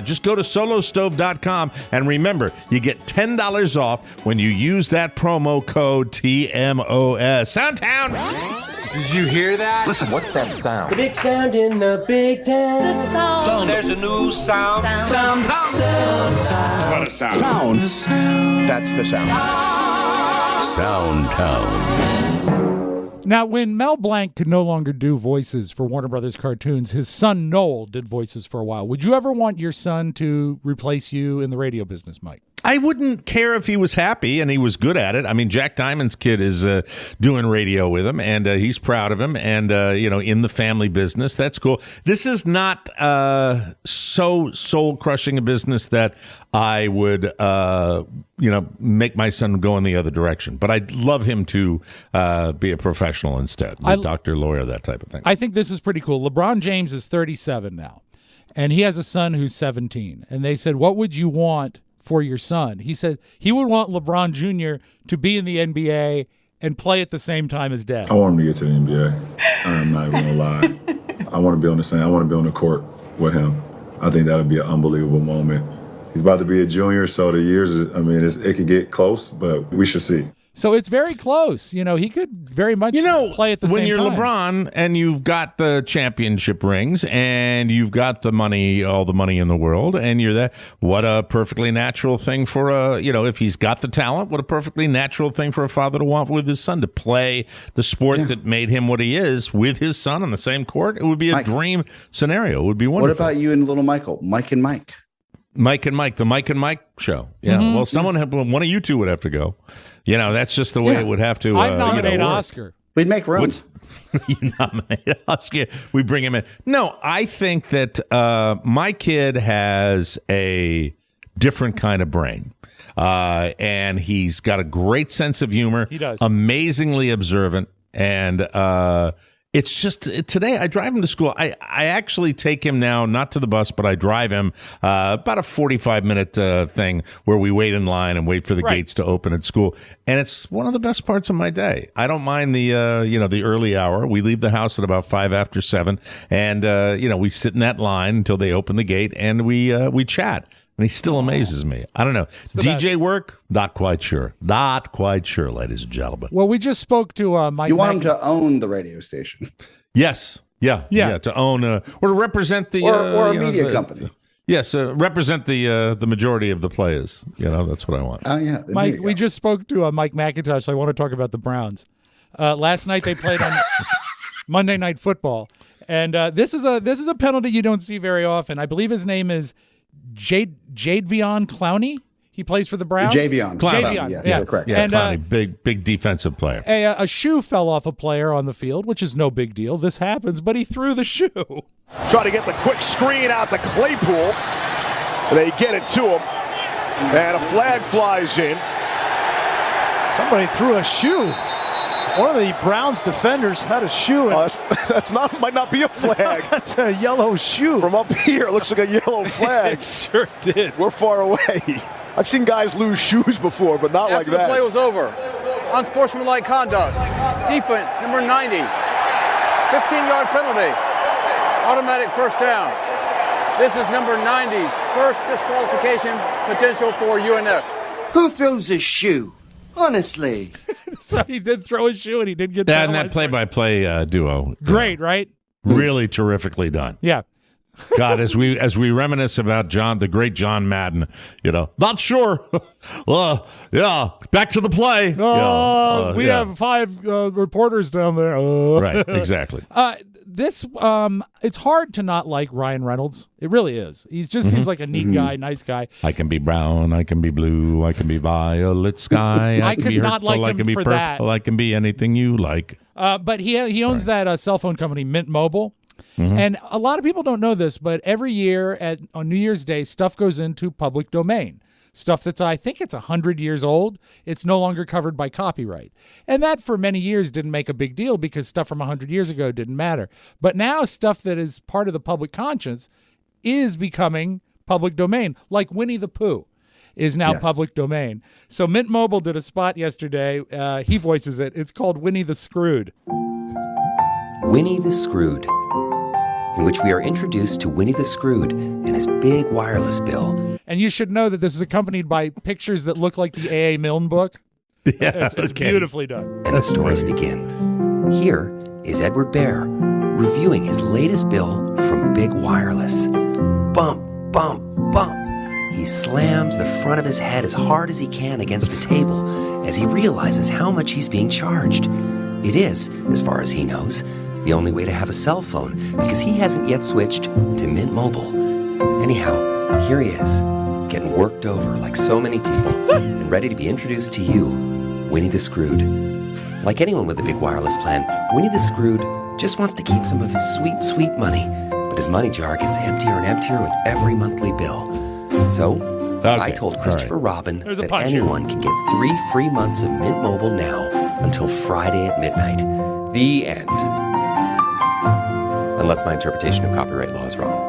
Just go to solostove.com and remember, you get $10 off when you use that promo code TMOS. Soundtown! Did you hear that? Listen, what's that sound? The big sound in the big town. The sound. There's a new sound. Sound. What a sound. That's the sound. Soundtown. Now, when Mel Blanc could no longer do voices for Warner Brothers cartoons, his son Noel did voices for a while. Would you ever want your son to replace you in the radio business, Mike? I wouldn't care if he was happy and he was good at it. I mean, Jack Diamond's kid is doing radio with him, and he's proud of him. And in the family business, that's cool. This is not so soul crushing a business that I would make my son go in the other direction. But I'd love him to be a professional instead, a doctor, lawyer, that type of thing. I think this is pretty cool. LeBron James is 37 now, and he has a son who's 17. And they said, "What would you want for your son?" He said he would want LeBron Jr. to be in the NBA and play at the same time as Dad. I want him to get to the NBA. I'm not even gonna lie. I want to be on the court with him. I think that'll be an unbelievable moment. He's about to be a junior, so the years, it could get close, but we should see. So it's very close. He could very much play at the same time. When you're LeBron and you've got the championship rings and you've got the money, all the money in the world, and you're that, what a perfectly natural thing for if he's got the talent, what a perfectly natural thing for a father to want with his son, to play the sport that made him what he is with his son on the same court. It would be a dream scenario. It would be wonderful. What about you and little Michael? Mike and Mike. Mike and Mike, the Mike and Mike show. Yeah. Mm-hmm. Well, one of you two would have to go. That's just the way it would have to. I'd nominate Oscar. We'd make room. You nominate Oscar? We bring him in. No, I think that my kid has a different kind of brain. And he's got a great sense of humor. He does. Amazingly observant. And It's just today I drive him to school. I actually take him now, not to the bus, but I drive him about a 45-minute thing where we wait in line and wait for the gates to open at school. And it's one of the best parts of my day. I don't mind the the early hour. We leave the house at about 5 after 7, and we sit in that line until they open the gate, and we chat. And he still amazes me. I don't know. DJ work? Not quite sure. Not quite sure, ladies and gentlemen. Well, we just spoke to Mike. You want him to own the radio station? Yes. Yeah. To own or to represent the or a media company. Yes, represent the majority of the players. That's what I want. Oh yeah, Mike. We just spoke to Mike McIntosh. So I want to talk about the Browns. Last night they played on Monday Night Football, and this is a penalty you don't see very often. I believe his name is Jadeveon Clowney. He plays for the Browns. Jadeveon. Yeah, correct. Yeah, and Clowney, big defensive player. A shoe fell off a player on the field, which is no big deal. This happens, but he threw the shoe. Try to get the quick screen out to Claypool. They get it to him, and a flag flies in. Somebody threw a shoe. One of the Browns defenders had a shoe. Might not be a flag. That's a yellow shoe. From up here, it looks like a yellow flag. It sure did. We're far away. I've seen guys lose shoes before, but not like that. After the play was over, unsportsmanlike conduct, defense, number 90, 15-yard penalty, automatic first down. This is number 90's first disqualification potential for UNS. Who throws a shoe? Honestly. So he did throw his shoe and he did get and that play-by-play duo. Great, right? Really terrifically done. Yeah. God, as we reminisce about the great John Madden, not sure. Yeah, back to the play. We have 5 reporters down there. Right, exactly. This it's hard to not like Ryan Reynolds. It really is. He just seems like a neat guy, nice guy. I can be brown, I can be blue, I can be violet sky. I could not like him I can be for purple, that. I can be anything you like. But he owns that cell phone company, Mint Mobile. And a lot of people don't know this, but every year on New Year's Day, stuff goes into public domain. Stuff that's, I think it's 100 years old. It's no longer covered by copyright. And that for many years didn't make a big deal because stuff from 100 years ago didn't matter. But now stuff that is part of the public conscience is becoming public domain, like Winnie the Pooh is now public domain. So Mint Mobile did a spot yesterday. He voices it. It's called Winnie the Screwed. Winnie the Screwed, in which we are introduced to Winnie the Screwed and his big wireless bill. And you should know that this is accompanied by pictures that look like the A.A. Milne book. Yeah, it's beautifully done. And the stories begin. Here is Edward Bear reviewing his latest bill from Big Wireless. Bump, bump, bump. He slams the front of his head as hard as he can against the table as he realizes how much he's being charged. It is, as far as he knows, the only way to have a cell phone because he hasn't yet switched to Mint Mobile. Anyhow, here he is, getting worked over like so many people and ready to be introduced to you, Winnie the Screwed. Like anyone with a big wireless plan, Winnie the Screwed just wants to keep some of his sweet, sweet money, but his money jar gets emptier and emptier with every monthly bill. So I told Christopher Robin that anyone can get 3 free months of Mint Mobile now until Friday at midnight. The end. Unless my interpretation of copyright law is wrong.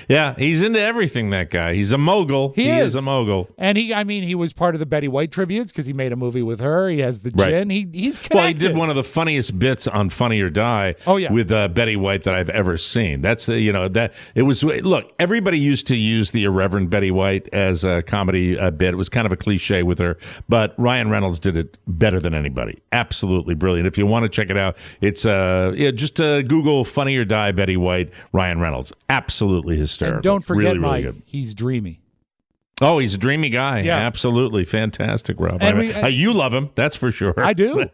Yeah, he's into everything, that guy. He's a mogul. He is a mogul. And he was part of the Betty White tributes because he made a movie with her. He has the gin. He's connected. Well, he did one of the funniest bits on Funny or Die with Betty White that I've ever seen. That's that it was. Look, everybody used to use the irreverent Betty White as a comedy bit. It was kind of a cliche with her, but Ryan Reynolds did it better than anybody. Absolutely brilliant. If you want to check it out, it's just Google Funny or Die Betty White. Ryan Reynolds, absolutely hysterical. And don't forget, really Mike, good. He's dreamy. Oh, he's a dreamy guy. Yeah. Absolutely. Fantastic, Rob. You love him, that's for sure. I do.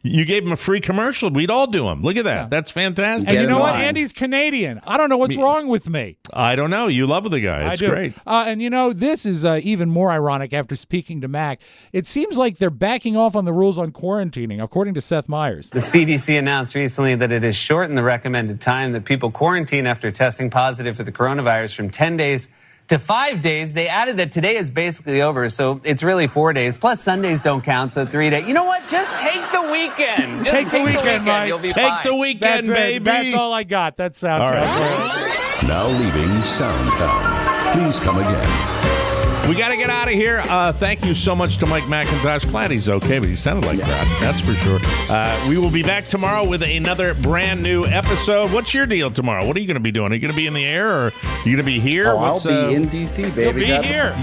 You gave him a free commercial. We'd all do him. Look at that. Yeah. That's fantastic. And you know what? Andy's Canadian. I don't know what's wrong with me. I don't know. You love the guy. It's great. And this is even more ironic after speaking to Mac. It seems like they're backing off on the rules on quarantining, according to Seth Meyers. The CDC announced recently that it has shortened the recommended time that people quarantine after testing positive for the coronavirus from 10 days to 5 days. They added that today is basically over, so it's really 4 days. Plus Sundays don't count, so 3 days. You know what? Just take the weekend. Just Take the weekend, Mike. You'll be Take fine. the weekend, That's it. baby. That's all I got. That's sound All time. right. Now leaving Soundtown. Please come again. We got to get out of here. Thank you so much to Mike McIntosh. Glad he's okay, but he sounded like crap. That's for sure. We will be back tomorrow with another brand new episode. What's your deal tomorrow? What are you going to be doing? Are you going to be in the air, or are you going to be here? Oh, I'll be in D.C., baby. You'll be here.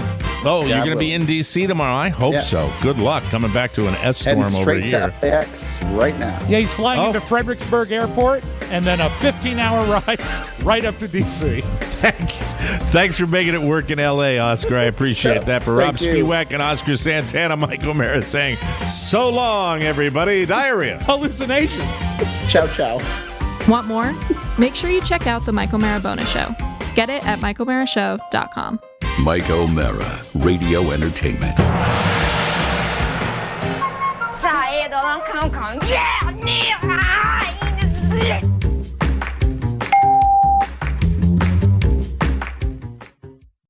Oh, you're going to be in D.C. tomorrow? I hope so. Good luck coming back to an S-storm over straight here. to LAX right now. Yeah, he's flying into Fredericksburg Airport and then a 15-hour ride right up to D.C. Thanks for making it work in L.A., Oscar. I appreciate that. For Robb Thank you. Spiewak and Oscar Santana, Mike O'Mara saying, so long, everybody. Diarrhea. Hallucination. Ciao, ciao. Want more? Make sure you check out the Mike O'Mara Bonus Show. Get it at MikeO'MaraShow.com. Mike O'Mara, Radio Entertainment. Sa är då de kan. Yeah!